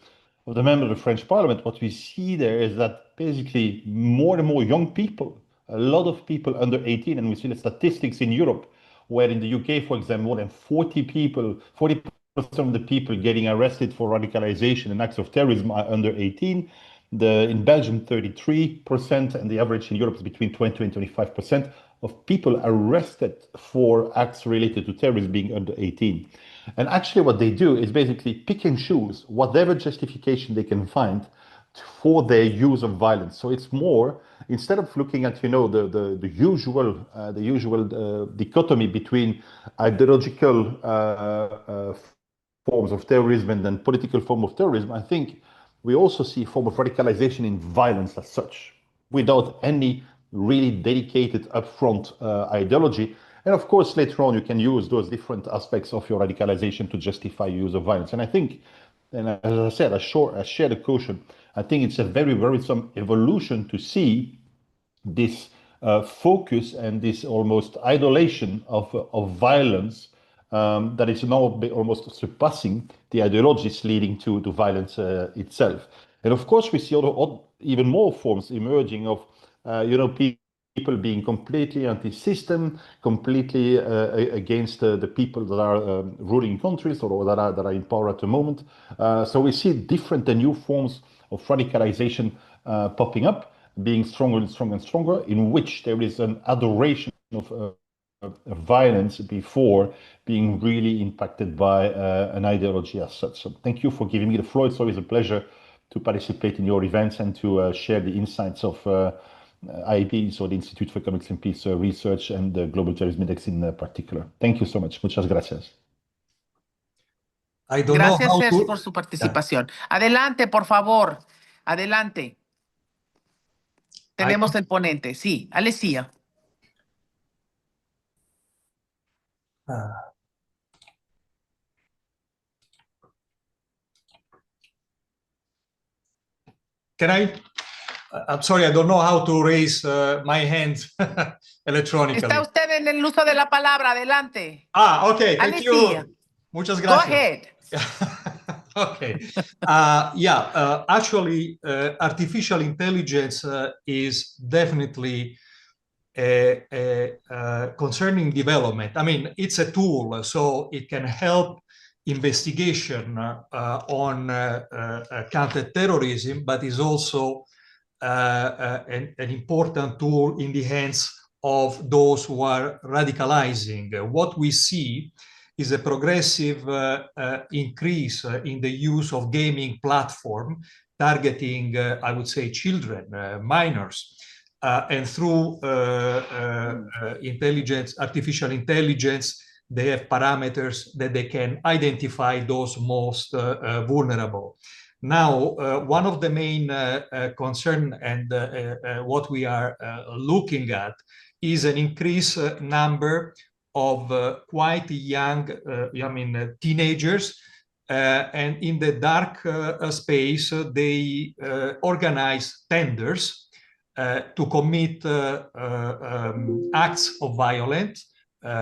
member of the French Parliament, what we see there is that basically more and more young people, a lot of people under 18, and we see the statistics in Europe, where in the UK, for example, more than 40% of the people getting arrested for radicalization and acts of terrorism are under 18. In Belgium, 33%, and the average in Europe is between 20 and 25% of people arrested for acts related to terrorism being under 18. And actually what they do is basically pick and choose whatever justification they can find for their use of violence. So it's more, instead of looking at the usual dichotomy between ideological forms of terrorism and then political form of terrorism, I think we also see a form of radicalization in violence as such, without any really dedicated upfront ideology. And of course, later on, you can use those different aspects of your radicalization to justify use of violence. And I think, and as I said, I share the caution. I think it's a very worrisome evolution to see this focus and this almost idolation of violence that is now almost surpassing the ideologies leading to violence itself. And of course, we see even more forms emerging of, people being completely anti-system, completely against the people that are ruling countries or that are in power at the moment. So we see different and new forms of radicalization popping up, being stronger and stronger and stronger, in which there is an adoration of violence before being really impacted by an ideology as such. So thank you for giving me the floor. It's always a pleasure to participate in your events and to share the insights of IEP, so the Institute for Economics and Peace Research, and the Global Terrorism Index in particular. Thank you so much. Muchas gracias. I don't know Gracias, how Serge, to... por su participación. Adelante, por favor. Adelante. Tenemos el ponente. Sí, Alessia. Can I? I'm sorry, I don't know how to raise my hand electronically. Está usted en el uso de la palabra. Adelante. Okay. Thank Alessia. you. Muchas gracias. Go ahead. Okay. Actually, artificial intelligence is definitely a concerning development. I mean, it's a tool, so it can help investigation on counterterrorism, but is also an important tool in the hands of those who are radicalizing. What we see is a progressive increase in the use of gaming platform targeting, I would say, children, minors. And through artificial intelligence, they have parameters that they can identify those most vulnerable. Now, one of the main concern and what we are looking at is an increased number of quite young, teenagers, and in the dark space, they organize tenders to commit acts of violence,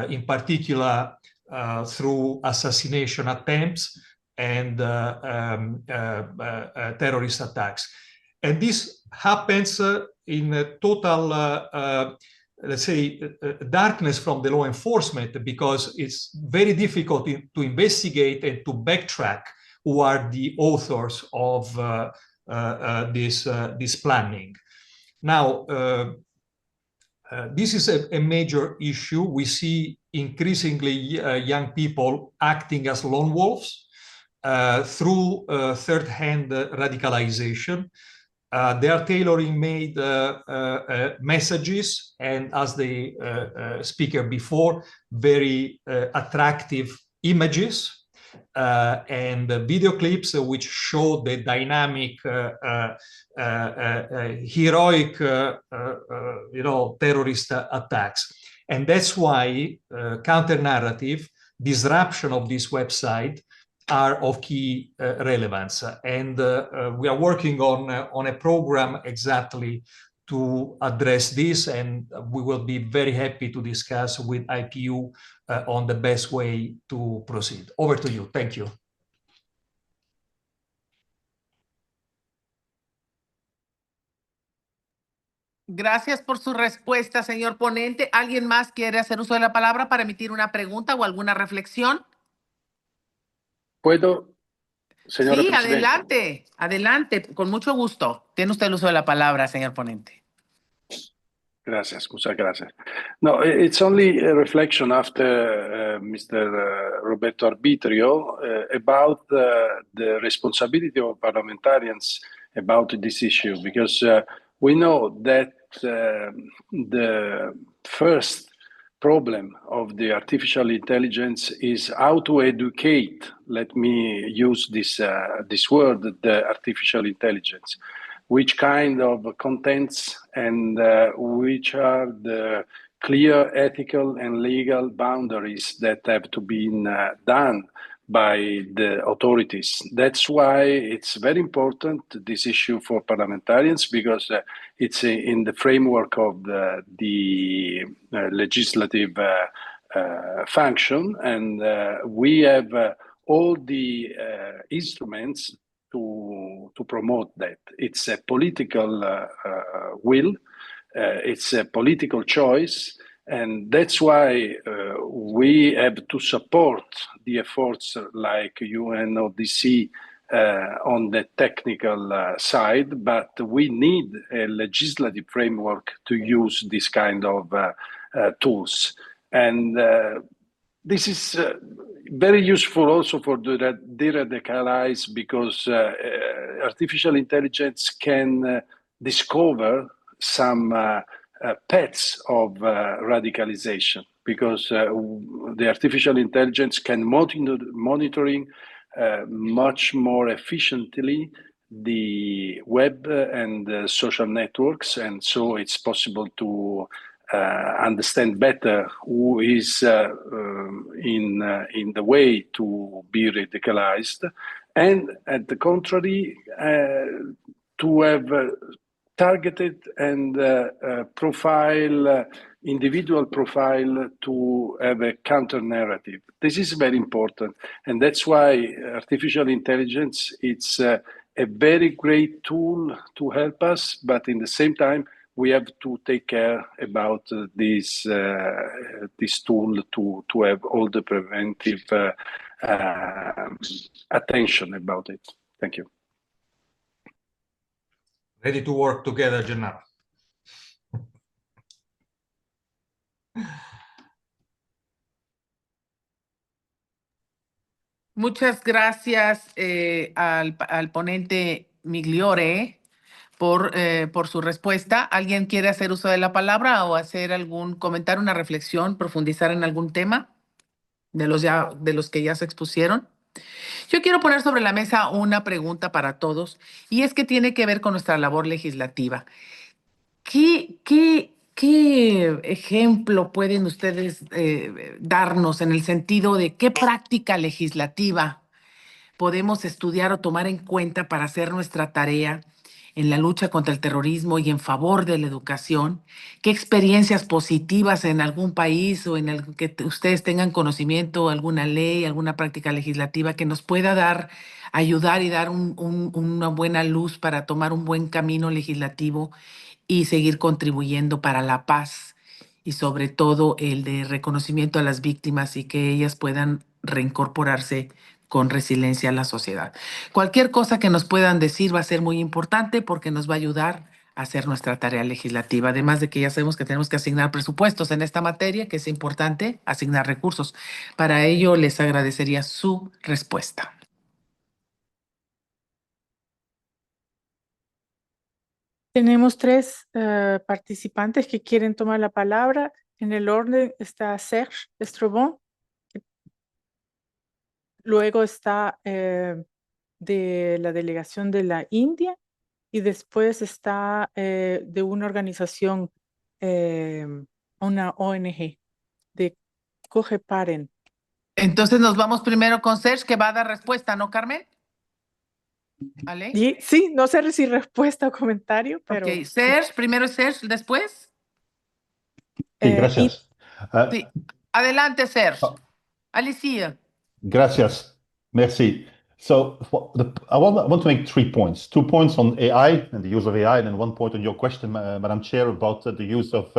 in particular through assassination attempts and terrorist attacks. And this happens in a total, let's say, darkness from the law enforcement, because it's very difficult to investigate and to backtrack who are the authors of this planning. Now, this is a major issue. We see increasingly young people acting as lone wolves through third-hand radicalization. They are tailoring made messages, and as the speaker before, very attractive images and video clips which show the dynamic, heroic, terrorist attacks. And that's why counter-narrative, disruption of this website are of key relevance. And we are working on a program exactly to address this, and we will be very happy to discuss with IPU on the best way to proceed. Over to you. Thank you. Gracias por su respuesta, señor ponente. ¿Alguien más quiere hacer uso de la palabra para emitir una pregunta o alguna reflexión? ¿Puedo, señora Sí, Presidenta? adelante, adelante, con mucho gusto. Tiene usted el uso de la palabra, señor ponente. Gracias, muchas gracias. No, it's only a reflection after Mr. Roberto Arbitrio about the responsibility of parliamentarians about this issue, because we know that the first problem of the artificial intelligence is how to educate, let me use this word, the artificial intelligence. Which kind of contents and which are the clear ethical and legal boundaries that have to be done by the authorities. That's why it's very important, this issue for parliamentarians, because it's in the framework of the legislative function, and we have all the instruments to promote that. It's a political will, it's a political choice, and that's why we have to support the efforts like UNODC on the technical side, but we need a legislative framework to use this kind of tools. And this is very useful also for the de-radicalize, because artificial intelligence can discover some paths of radicalization, because the artificial intelligence can monitoring much more efficiently the web and social networks, and so it's possible to understand better who is in the way to be radicalized, and at the contrary, to have targeted and individual profile to have a counter narrative. This is very important, and that's why artificial intelligence, it's a very great tool to help us, but in the same time, we have to take care about this tool to have all the preventive attention about it. Thank you. Ready to work together, Gennaro. Muchas gracias al ponente Migliore por su respuesta. ¿Alguien quiere hacer uso de la palabra o hacer algún comentario, una reflexión, profundizar en algún tema de los que ya se expusieron? Yo quiero poner sobre la mesa una pregunta para todos, y es que tiene que ver con nuestra labor legislativa. ¿Qué ejemplo pueden ustedes darnos en el sentido de qué práctica legislativa podemos estudiar o tomar en cuenta para hacer nuestra tarea en la lucha contra el terrorismo y en favor de la educación? ¿Qué experiencias positivas en algún país o en el que ustedes tengan conocimiento, alguna ley, alguna práctica legislativa que nos pueda ayudar y dar una buena luz para tomar un buen camino legislativo y seguir contribuyendo para la paz, y sobre todo el de reconocimiento a las víctimas y que ellas puedan reincorporarse con resiliencia a la sociedad? Cualquier cosa que nos puedan decir va a ser muy importante, porque nos va a ayudar a hacer nuestra tarea legislativa. Además de que ya sabemos que tenemos que asignar presupuestos en esta materia, que es importante asignar recursos. Para ello, les agradecería su respuesta. Tenemos tres participantes que quieren tomar la palabra. En el orden está Serge Estrobon. Luego está de la delegación de la India, y después está de una organización, una ONG, de Cogeparen. Entonces nos vamos primero con Serge, que va a dar respuesta, ¿no, Carmen? ¿Vale? Y, sí, no sé si respuesta o comentario, pero... Ok, Serge, primero es Serge, después. Sí, gracias. Sí. Adelante, Serge. Alicia. Gracias. Merci. So I want to make 3 points. 2 points on AI and the use of AI, and then 1 point on your question, Madam Chair, about the use of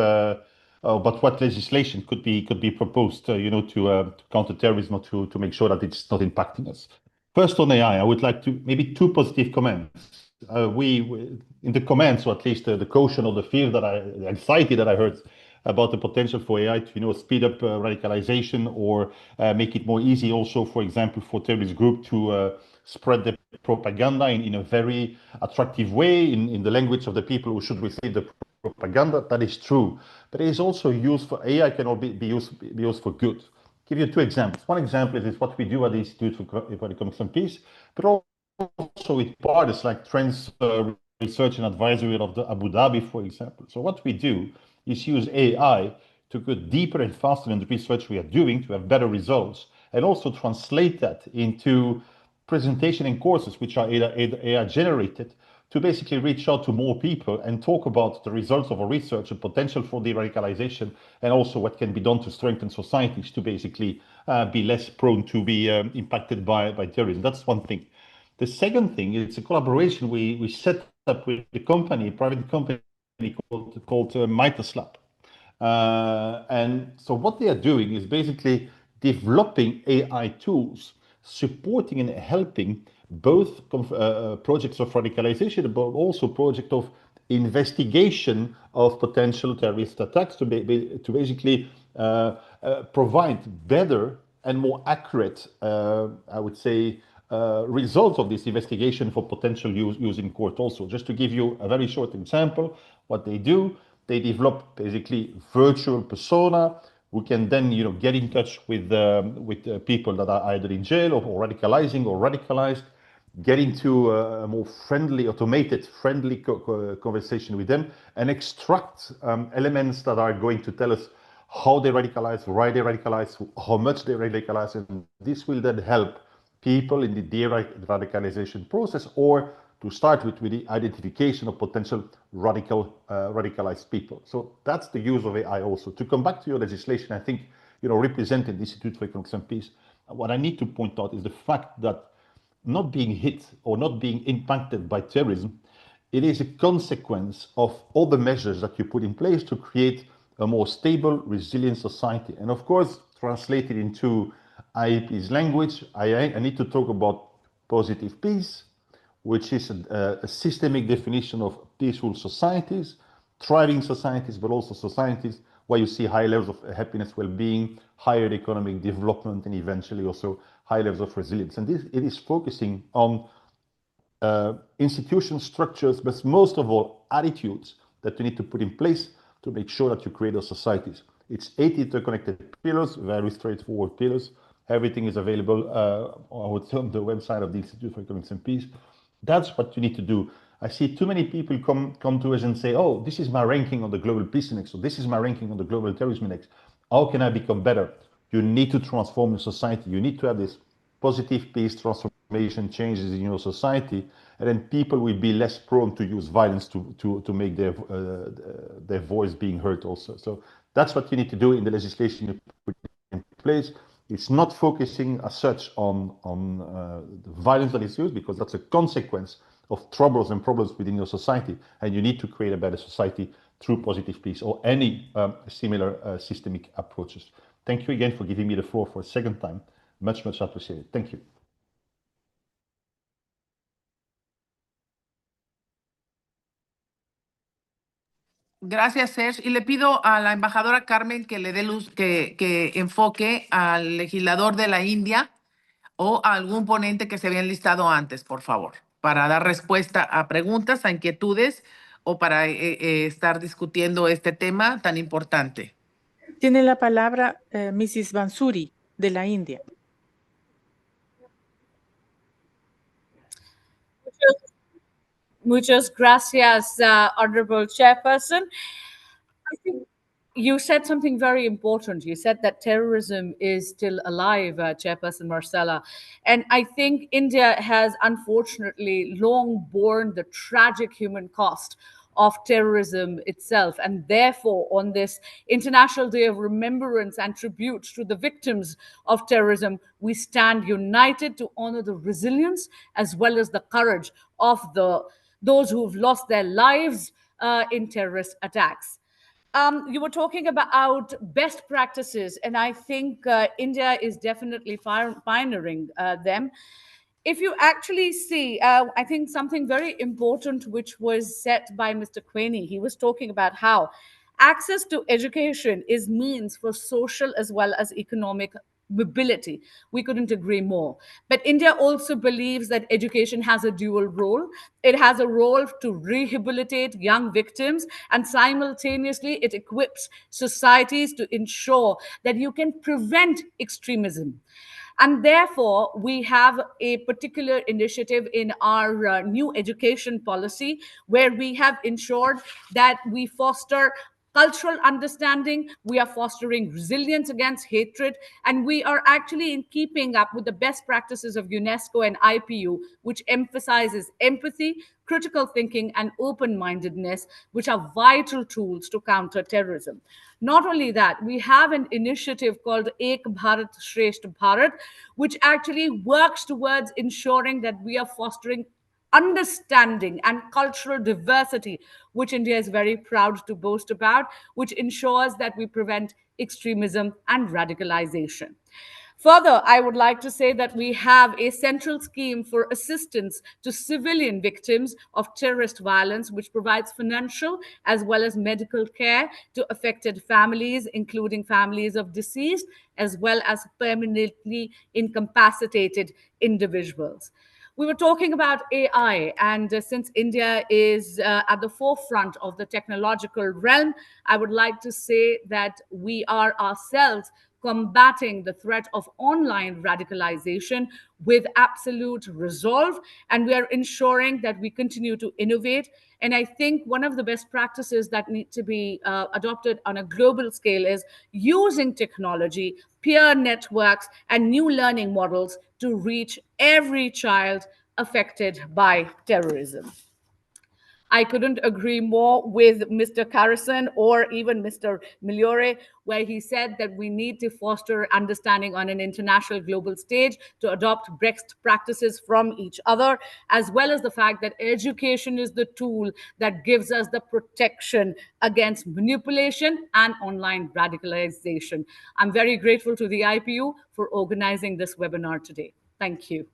about what legislation could be proposed, to counter terrorism, or to make sure that it's not impacting us. First, on AI, I would like to maybe 2 positive comments. We in the comments, or at least the caution or the fear the anxiety that I heard about the potential for AI to, speed up radicalization, or make it more easy also, for example, for terrorist group to spread the propaganda in a very attractive way in the language of the people who should receive the propaganda. That is true, but it is also used for AI can also be used for good. Give you two examples. One example is what we do at the Institute for Economics and Peace, but also with partners like Trends Research and Advisory of the Abu Dhabi, for example. So what we do is use AI to go deeper and faster in the research we are doing to have better results, and also translate that into presentation in courses which are AI generated, to basically reach out to more people and talk about the results of our research and potential for de-radicalization, and also what can be done to strengthen societies to basically be less prone to be impacted by terrorism. That's one thing. The second thing is a collaboration we set up with the company, a private company called Mitoslab. And so what they are doing is basically developing AI tools, supporting and helping both projects of radicalization, but also projects of investigation of potential terrorist attacks to basically provide better and more accurate, I would say, results of this investigation for potential use in court also. Just to give you a very short example, what they do, they develop basically virtual persona who can then get in touch with people that are either in jail or radicalizing or radicalized, get into a more friendly, automated, friendly conversation with them, and extract elements that are going to tell us how they radicalize, why they radicalize, how much they radicalize, and this will then help people in the de-radicalization process, or to start with the identification of potential radicalized people. So that's the use of AI also. To come back to your legislation, I think, representing the Institute for Economics and Peace, what I need to point out is the fact that not being hit or not being impacted by terrorism, it is a consequence of all the measures that you put in place to create a more stable, resilient society. And of course, translated into IEP's language, I need to talk about positive peace, which is a systemic definition of peaceful societies, thriving societies, but also societies where you see high levels of happiness, well-being, higher economic development, and eventually also high levels of resilience. And it is focusing on institution structures, but most of all, attitudes that you need to put in place to make sure that you create those societies. It's 8 interconnected pillars, very straightforward pillars. Everything is available on the website of the Institute for Economics and Peace. That's what you need to do. I see too many people come to us and say, oh, this is my ranking on the Global Peace Index, or this is my ranking on the Global Terrorism Index. How can I become better? You need to transform your society. You need to have this positive peace transformation changes in your society, and then people will be less prone to use violence to make their voice being heard also. So that's what you need to do in the legislation you put in place. It's not focusing as such on the violence that is used, because that's a consequence of troubles and problems within your society, and you need to create a better society through positive peace or any similar systemic approaches. Thank you again for giving me the floor for a second time. Much, much appreciated. Thank you. Gracias, Serge. Y le pido a la embajadora Carmen que le dé luz, que enfoque al legislador de la India o a algún ponente que se había enlistado antes, por favor, para dar respuesta a preguntas, a inquietudes o para estar discutiendo este tema tan importante. Tiene la palabra Mrs. Bansuri, de la India. Muchas gracias, Honorable Chairperson. I think you said something very important. You said that terrorism is still alive, Chairperson Marcella. And I think India has unfortunately long borne the tragic human cost of terrorism itself. And therefore, on this International Day of Remembrance and Tribute to the victims of terrorism, we stand united to honor the resilience as well as the courage of those who've lost their lives in terrorist attacks. You were talking about best practices, and I think India is definitely pioneering them. If you actually see, I think something very important which was said by Mr. Quaney, he was talking about how access to education is means for social as well as economic mobility. We couldn't agree more. But India also believes that education has a dual role. It has a role to rehabilitate young victims, and simultaneously, it equips societies to ensure that you can prevent extremism. And therefore, we have a particular initiative in our new education policy where we have ensured that we foster cultural understanding, we are fostering resilience against hatred, and we are actually in keeping up with the best practices of UNESCO and IPU, which emphasizes empathy, critical thinking, and open mindedness, which are vital tools to counter terrorism. Not only that, we have an initiative called Ek Bharat Shresth Bharat, which actually works towards ensuring that we are fostering understanding and cultural diversity, which India is very proud to boast about, which ensures that we prevent extremism and radicalization. Further, I would like to say that we have a central scheme for assistance to civilian victims of terrorist violence, which provides financial as well as medical care to affected families, including families of deceased, as well as permanently incapacitated individuals. We were talking about AI, and since India is at the forefront of the technological realm, I would like to say that we are ourselves combating the threat of online radicalization with absolute resolve, and we are ensuring that we continue to innovate. And I think one of the best practices that need to be adopted on a global scale is using technology, peer networks, and new learning models to reach every child affected by terrorism. I couldn't agree more with Mr. Carrison or even Mr. Migliore, where he said that we need to foster understanding on an international global stage to adopt best practices from each other, as well as the fact that education is the tool that gives us the protection against manipulation and online radicalization. I'm very grateful to the IPU for organizing this webinar today. Thank you.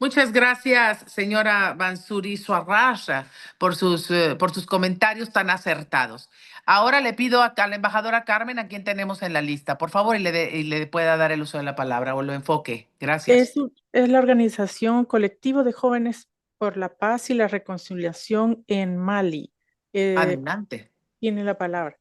Muchas gracias, señora Bansuri Swaraj, por sus comentarios tan acertados. Ahora le pido a la embajadora Carmen, a quien tenemos en la lista, por favor, y le pueda dar el uso de la palabra o lo enfoque. Gracias. Es la organización Colectivo de Jóvenes por la Paz y la Reconciliación en Mali. Adelante. Tiene la palabra.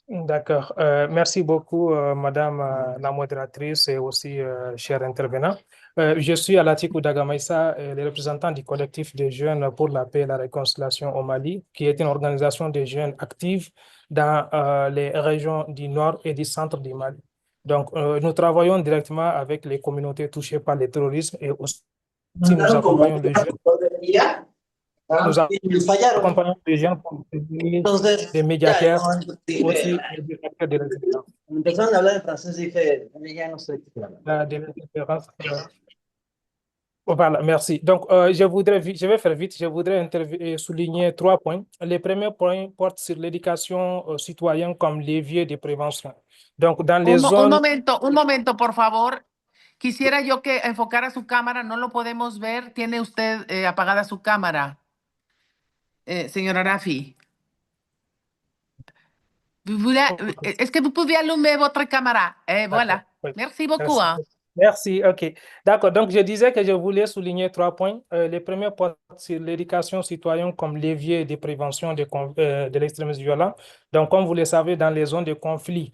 D'accord. Merci beaucoup, Madame la modératrice et aussi chers intervenants. Je suis Alatikou Dagamaïssa, le représentant du collectif des jeunes pour la paix et la réconciliation au Mali, qui est une organisation de jeunes active dans les régions du nord et du centre du Mali. Donc, nous travaillons directement avec les communautés touchées par le terrorisme et aussi nous accompagnons les jeunes. Nous accompagnons les jeunes pour des médiateurs, aussi des acteurs de résistance. Empezaron a hablar en francés y dije, ya no sé qué hablar. Voilà, merci. Donc, je vais faire vite. Je voudrais souligner 3 points. Le premier point porte sur l'éducation citoyenne comme levier de prévention. Donc, dans les zones... Un momento, por favor. Quisiera yo que enfocara su cámara. No lo podemos ver. Tiene usted apagada su cámara. Señora Rafi. Est-ce que vous pouvez allumer votre caméra? Voilà. Oui. Merci beaucoup. Merci, ok. D'accord, donc je disais que je voulais souligner 3 points. Le premier porte sur l'éducation citoyenne comme levier de prévention de l'extrémisme violent. Donc, comme vous le savez, dans les zones de conflit,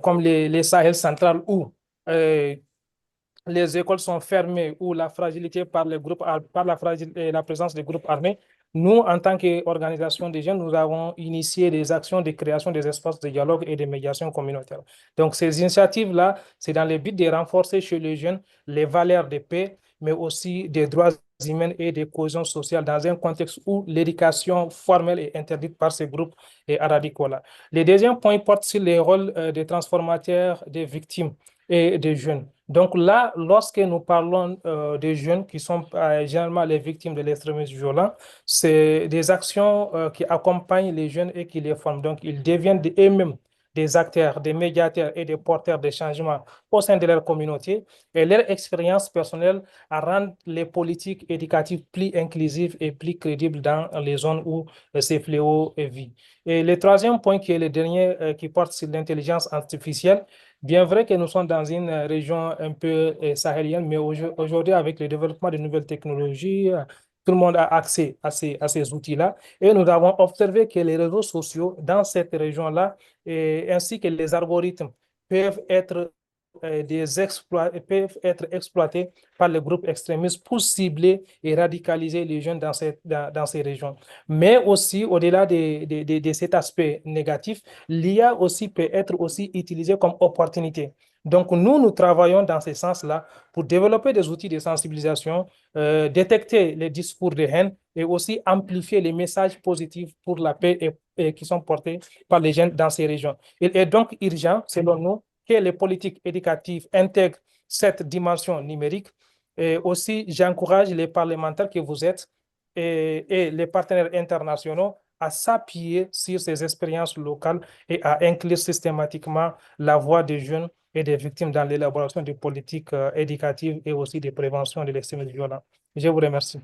comme les Sahel central où les écoles sont fermées, où la fragilité par la présence des groupes armés, nous, en tant qu'organisation des jeunes, nous avons initié des actions de création des espaces de dialogue et de médiation communautaire. Donc, ces initiatives-là, c'est dans le but de renforcer chez les jeunes les valeurs de paix, mais aussi des droits humains et de cohésion sociale dans un contexte où l'éducation formelle est interdite par ces groupes radicaux-là. Le deuxième point porte sur les rôles des transformateurs des victimes et des jeunes. Donc là, lorsque nous parlons des jeunes qui sont généralement les victimes de l'extrémisme violent, c'est des actions qui accompagnent les jeunes et qui les forment. Donc, ils deviennent eux-mêmes des acteurs, des médiateurs et des porteurs de changements au sein de leur communauté et leur expérience personnelle à rendre les politiques éducatives plus inclusives et plus crédibles dans les zones où ces fléaux vivent. Et le troisième point, qui est le dernier, qui porte sur l'intelligence artificielle, bien vrai que nous sommes dans une région un peu sahélienne, mais aujourd'hui, avec le développement de nouvelles technologies, tout le monde a accès à ces outils-là. Et nous avons observé que les réseaux sociaux dans cette région-là, ainsi que les algorithmes, peuvent être peuvent être exploités par les groupes extrémistes pour cibler et radicaliser les jeunes dans ces régions. Mais aussi, au-delà de cet aspect négatif, l'IA aussi peut être aussi utilisée comme opportunité. Donc, nous travaillons dans ce sens-là pour développer des outils de sensibilisation, détecter les discours de haine et aussi amplifier les messages positifs pour la paix et qui sont portés par les jeunes dans ces régions. Il est donc urgent, selon nous, que les politiques éducatives intègrent cette dimension numérique. Et aussi, j'encourage les parlementaires que vous êtes et les partenaires internationaux à s'appuyer sur ces expériences locales et à inclure systématiquement la voix des jeunes et des victimes dans l'élaboration de politiques éducatives et aussi de prévention de l'extrémisme violent. Je vous remercie.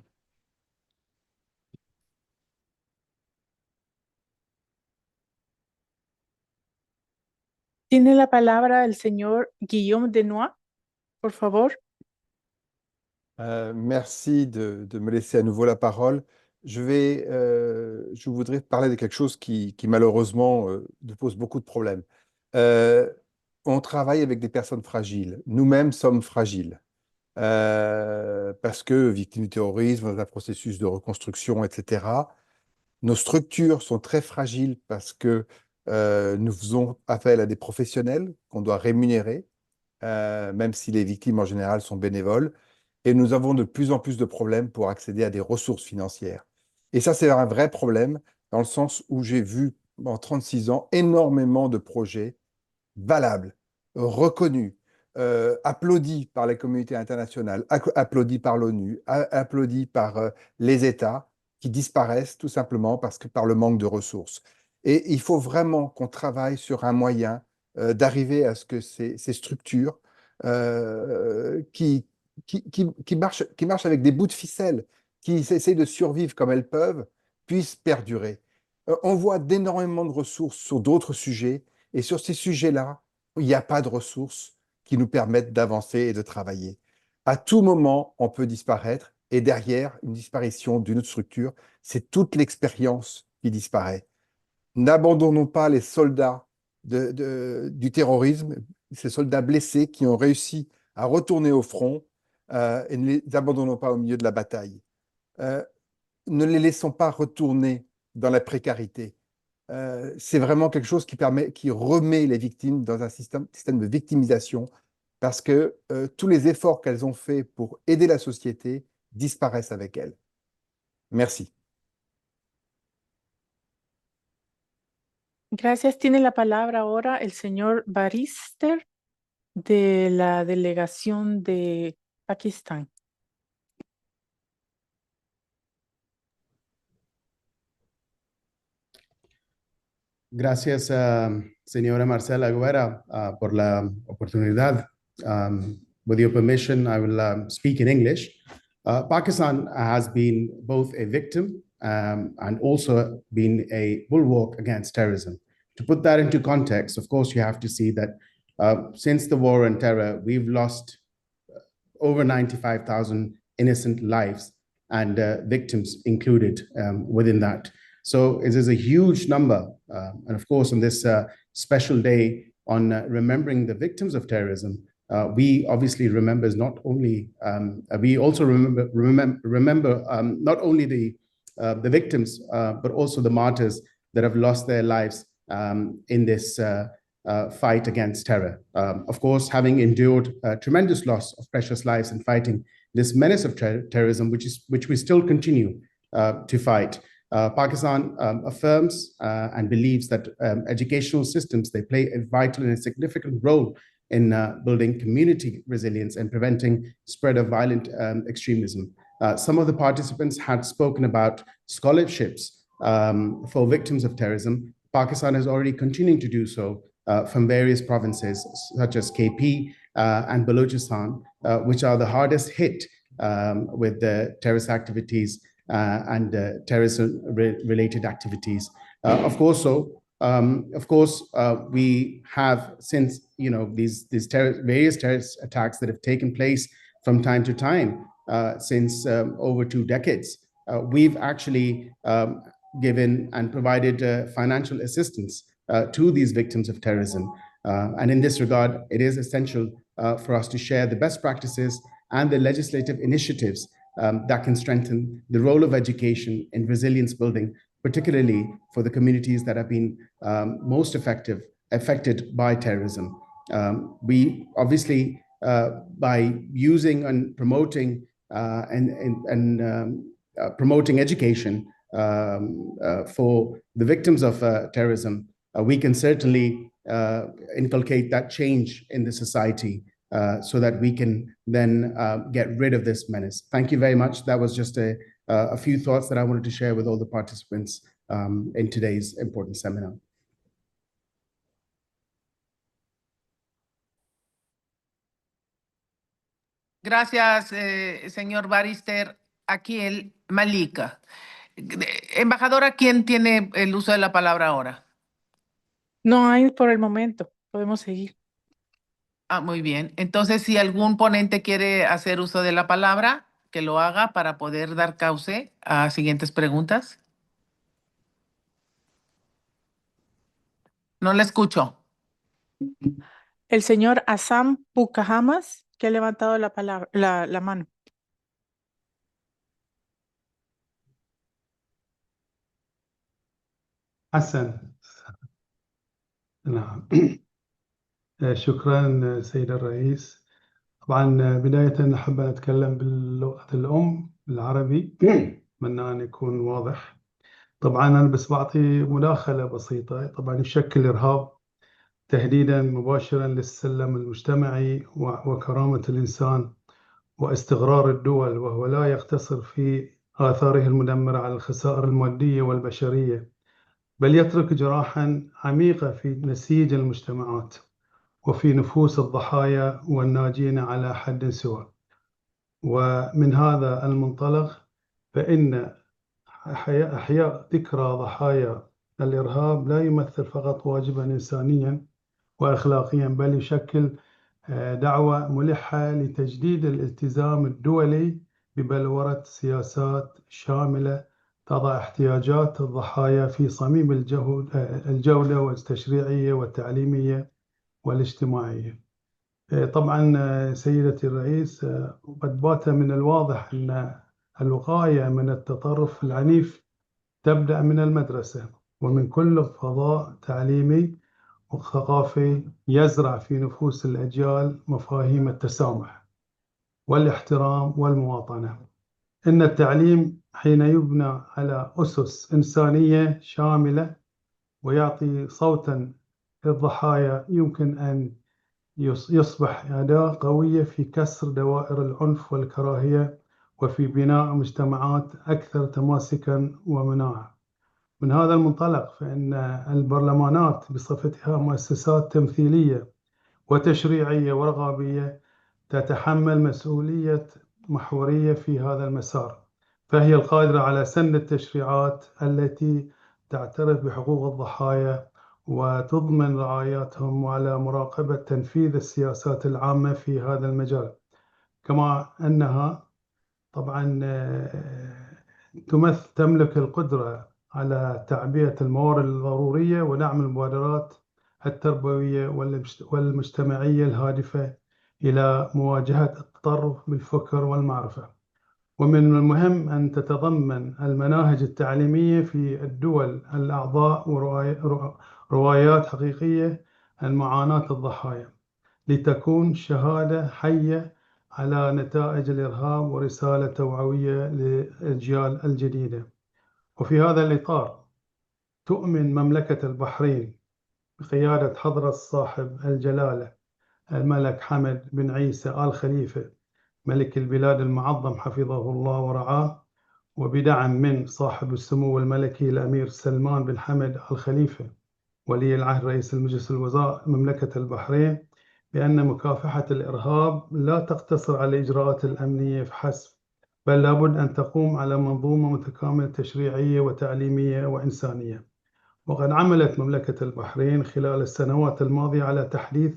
Tiene la palabra el señor Guillaume Denois, por favor. Merci de me laisser à nouveau la parole. Je voudrais parler de quelque chose qui malheureusement nous pose beaucoup de problèmes. On travaille avec des personnes fragiles. Nous-mêmes sommes fragiles. Parce que victimes du terrorisme, dans un processus de reconstruction, etc. Nos structures sont très fragiles parce que nous faisons appel à des professionnels qu'on doit rémunérer, même si les victimes en général sont bénévoles. Et nous avons de plus en plus de problèmes pour accéder à des ressources financières. Et ça, c'est un vrai problème dans le sens où j'ai vu en 36 ans énormément de projets valables, reconnus, applaudis par la communauté internationale, applaudis par l'ONU, applaudis par les États, qui disparaissent tout simplement par le manque de ressources. Et il faut vraiment qu'on travaille sur un moyen d'arriver à ce que ces structures qui marchent avec des bouts de ficelle, qui essayent de survivre comme elles peuvent, puissent perdurer. On voit d'énormément de ressources sur d'autres sujets, et sur ces sujets-là, il n'y a pas de ressources qui nous permettent d'avancer et de travailler. À tout moment, on peut disparaître, et derrière une disparition d'une autre structure, c'est toute l'expérience qui disparaît. N'abandonnons pas les soldats du terrorisme, ces soldats blessés qui ont réussi à retourner au front, et ne les abandonnons pas au milieu de la bataille. Ne les laissons pas retourner dans la précarité. C'est vraiment quelque chose qui remet les victimes dans un système de victimisation, parce que tous les efforts qu'elles ont faits pour aider la société disparaissent avec elles. Merci. Gracias. Tiene la palabra ahora el señor Barister de la delegación de Pakistán. Gracias, señora Marcela Guerra, por la oportunidad. With your permission, I will speak in English. Pakistan has been both a victim and also been a bulwark against terrorism. To put that into context, of course, you have to see that since the war on terror, we've lost over 95,000 innocent lives, and victims included within that. So it is a huge number. And of course, on this special day on remembering the victims of terrorism, we obviously remember not only, we also remember not only the victims, but also the martyrs that have lost their lives in this fight against terror. Of course, having endured tremendous loss of precious lives in fighting this menace of terrorism, which we still continue to fight. Pakistan affirms and believes that educational systems, they play a vital and a significant role in building community resilience and preventing spread of violent extremism. Some of the participants had spoken about scholarships for victims of terrorism. Pakistan is already continuing to do so from various provinces, such as KP and Balochistan, which are the hardest hit with the terrorist activities and terrorism-related activities. Of course, we have, since these various terrorist attacks that have taken place from time to time since over 2 decades, we've actually given and provided financial assistance to these victims of terrorism. And in this regard, it is essential for us to share the best practices and the legislative initiatives that can strengthen the role of education in resilience building, particularly for the communities that have been most affected by terrorism. We obviously, by using and promoting promoting education for the victims of terrorism, we can certainly inculcate that change in the society so that we can then get rid of this menace. Thank you very much. That was just a few thoughts that I wanted to share with all the participants in today's important seminar. Gracias, señor Barister. Aquí Malika. Embajadora, ¿quién tiene el uso de la palabra ahora? No hay por el momento. Podemos seguir. Ah, muy bien. Entonces, si algún ponente quiere hacer uso de la palabra, que lo haga para poder dar cauce a siguientes preguntas. No la escucho. El señor Assam Pukahamas, que ha levantado la mano. حسن. نعم. شكرا سيد الرئيس. طبعا بداية أحب أن أتكلم باللغة الأم بالعربي. أتمنى أن يكون واضح. طبعا أنا بس بعطي مداخلة بسيطة. طبعا يشكل الإرهاب تهديدا مباشرا للسلم المجتمعي وكرامة الإنسان واستقرار الدول، وهو لا يقتصر في آثاره المدمرة على الخسائر المادية والبشرية، بل يترك جراحا عميقة في نسيج المجتمعات وفي نفوس الضحايا والناجين على حد سواء. ومن هذا المنطلق فإن إحياء ذكرى ضحايا الإرهاب لا يمثل فقط واجبا إنسانيا وأخلاقيا، بل يشكل دعوة ملحة لتجديد الالتزام الدولي ببلورة سياسات شاملة تضع احتياجات الضحايا في صميم الجودة والتشريعية والتعليمية والاجتماعية. طبعا سيدتي الرئيس، قد بات من الواضح أن الوقاية من التطرف العنيف تبدأ من المدرسة ومن كل فضاء تعليمي وثقافي يزرع في نفوس الأجيال مفاهيم التسامح والاحترام والمواطنة. إن التعليم حين يبنى على أسس إنسانية شاملة ويعطي صوتا للضحايا يمكن أن يصبح أداة قوية في كسر دوائر العنف والكراهية وفي بناء مجتمعات أكثر تماسكا ومناعة. من هذا المنطلق فإن البرلمانات بصفتها مؤسسات تمثيلية وتشريعية ورقابية تتحمل مسؤولية محورية في هذا المسار، فهي القادرة على سن التشريعات التي تعترف بحقوق الضحايا وتضمن رعايتهم، وعلى مراقبة تنفيذ السياسات العامة في هذا المجال، كما أنها طبعا تملك القدرة على تعبئة الموارد الضرورية ودعم المبادرات التربوية والمجتمعية الهادفة إلى مواجهة التطرف بالفكر والمعرفة. ومن المهم أن تتضمن المناهج التعليمية في الدول الأعضاء روايات حقيقية عن معاناة الضحايا لتكون شهادة حية على نتائج الإرهاب ورسالة توعوية للأجيال الجديدة. وفي هذا الإطار تؤمن مملكة البحرين بقيادة حضرة صاحب الجلالة الملك حمد بن عيسى آل خليفة ملك البلاد المعظم حفظه الله ورعاه، وبدعم من صاحب السمو الملكي الأمير سلمان بن حمد آل خليفة ولي العهد رئيس المجلس الوزراء مملكة البحرين بأن مكافحة الإرهاب لا تقتصر على الإجراءات الأمنية فحسب، بل لابد أن تقوم على منظومة متكاملة تشريعية وتعليمية وإنسانية. وقد عملت مملكة البحرين خلال السنوات الماضية على تحديث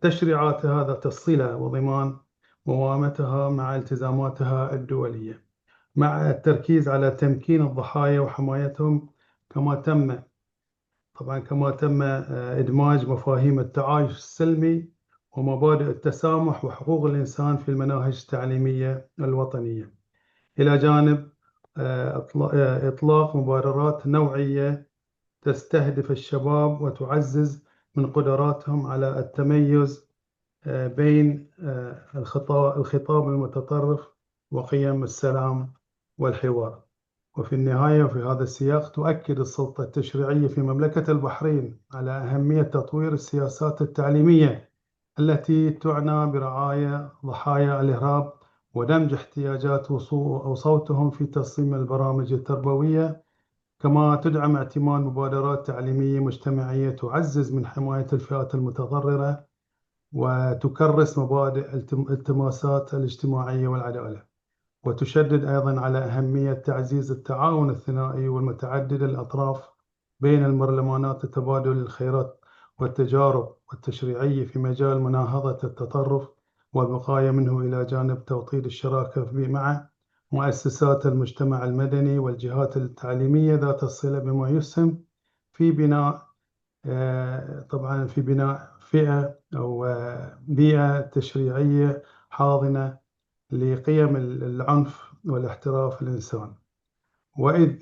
تشريعاتها ذات الصلة وضمان موائمتها مع التزاماتها الدولية، مع التركيز على تمكين الضحايا وحمايتهم، كما تم إدماج مفاهيم التعايش السلمي ومبادئ التسامح وحقوق الإنسان في المناهج التعليمية الوطنية، إلى جانب إطلاق مبادرات نوعية تستهدف الشباب وتعزز من قدراتهم على التميز بين الخطاب المتطرف وقيم السلام والحوار. وفي النهاية وفي هذا السياق تؤكد السلطة التشريعية في مملكة البحرين على أهمية تطوير السياسات التعليمية التي تعنى برعاية ضحايا الإرهاب ودمج احتياجات وصوتهم في تصميم البرامج التربوية، كما تدعم اعتماد مبادرات تعليمية مجتمعية تعزز من حماية الفئات المتضررة وتكرس مبادئ التماسات الاجتماعية والعدالة، وتشدد أيضا على أهمية تعزيز التعاون الثنائي والمتعدد الأطراف بين البرلمانات لتبادل الخيرات والتجارب التشريعية في مجال مناهضة التطرف والوقاية منه، إلى جانب توطيد الشراكة مع مؤسسات المجتمع المدني والجهات التعليمية ذات الصلة، بما يسهم في بناء طبعا في بناء فئة أو بيئة تشريعية حاضنة لقيم العنف والاحتراف الإنسان. وإذ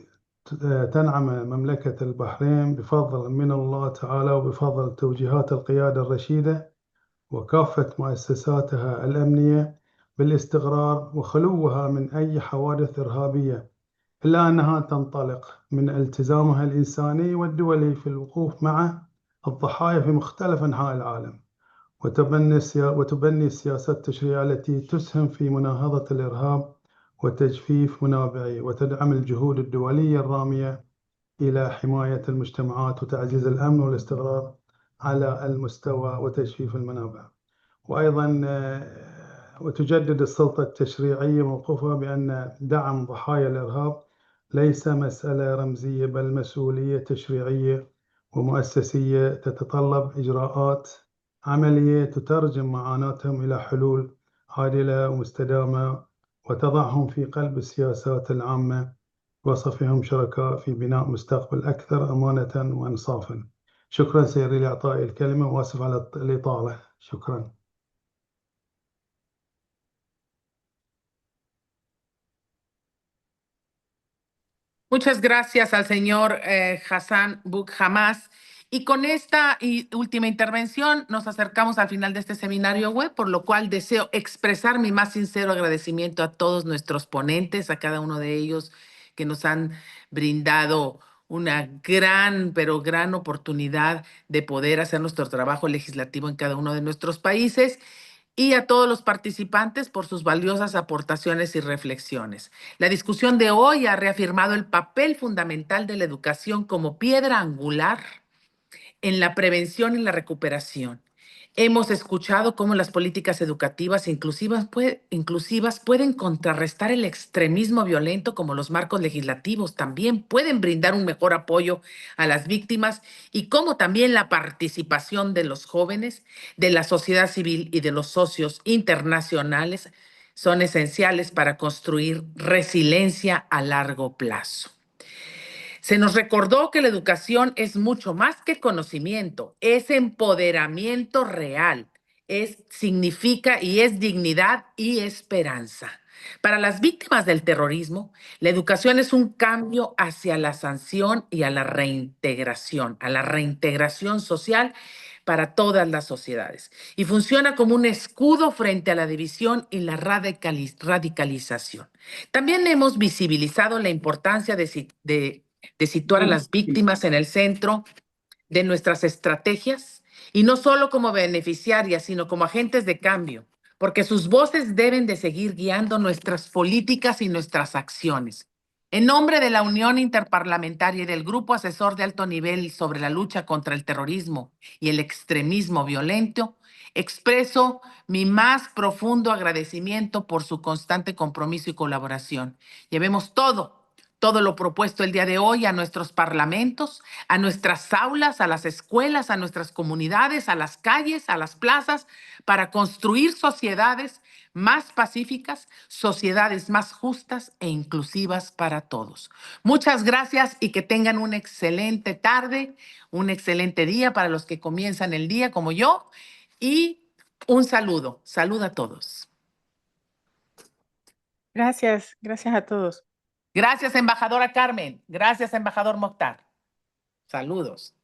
تنعم مملكة البحرين بفضل من الله تعالى وبفضل توجيهات القيادة الرشيدة وكافة مؤسساتها الأمنية بالاستقرار وخلوها من أي حوادث إرهابية، إلا أنها تنطلق من التزامها الإنساني والدولي في الوقوف مع الضحايا في مختلف أنحاء العالم، وتبني السياسات التشريعية التي تسهم في مناهضة الإرهاب وتجفيف منابعه، وتدعم الجهود الدولية الرامية إلى حماية المجتمعات وتعزيز الأمن والاستقرار على المستوى وتجفيف المنابع. وأيضا وتجدد السلطة التشريعية موقفها بأن دعم ضحايا الإرهاب ليس مسألة رمزية، بل مسؤولية تشريعية ومؤسسية تتطلب إجراءات عملية تترجم معاناتهم إلى حلول عادلة ومستدامة وتضعهم في قلب السياسات العامة، وصفهم شركاء في بناء مستقبل أكثر أمانة وإنصافا. شكرا سيدي لإعطائي الكلمة، وآسف على الإطالة. شكرا. Muchas gracias al señor Hassan Bukhamas. Y con esta última intervención nos acercamos al final de este seminario web, por lo cual deseo expresar mi más sincero agradecimiento a todos nuestros ponentes, a cada uno de ellos que nos han brindado una gran, pero gran oportunidad de poder hacer nuestro trabajo legislativo en cada uno de nuestros países, y a todos los participantes por sus valiosas aportaciones y reflexiones. La discusión de hoy ha reafirmado el papel fundamental de la educación como piedra angular en la prevención y la recuperación. Hemos escuchado cómo las políticas educativas inclusivas pueden contrarrestar el extremismo violento, como los marcos legislativos también pueden brindar un mejor apoyo a las víctimas, y cómo también la participación de los jóvenes, de la sociedad civil y de los socios internacionales son esenciales para construir resiliencia a largo plazo. Se nos recordó que la educación es mucho más que conocimiento, es empoderamiento real, significa y es dignidad y esperanza. Para las víctimas del terrorismo, la educación es un cambio hacia la sanción y a la reintegración social para todas las sociedades, y funciona como un escudo frente a la división y la radicalización. También hemos visibilizado la importancia de situar a las víctimas en el centro de nuestras estrategias, y no solo como beneficiarias, sino como agentes de cambio, porque sus voces deben de seguir guiando nuestras políticas y nuestras acciones. En nombre de la Unión Interparlamentaria y del Grupo Asesor de Alto Nivel sobre la lucha contra el terrorismo y el extremismo violento, expreso mi más profundo agradecimiento por su constante compromiso y colaboración. Llevemos todo lo propuesto el día de hoy a nuestros parlamentos, a nuestras aulas, a las escuelas, a nuestras comunidades, a las calles, a las plazas, para construir sociedades más pacíficas, sociedades más justas e inclusivas para todos. Muchas gracias y que tengan una excelente tarde, un excelente día para los que comienzan el día como yo, y un saludo a todos. Gracias, gracias a todos. Gracias, embajadora Carmen. Gracias, embajador Mokhtar. Saludos.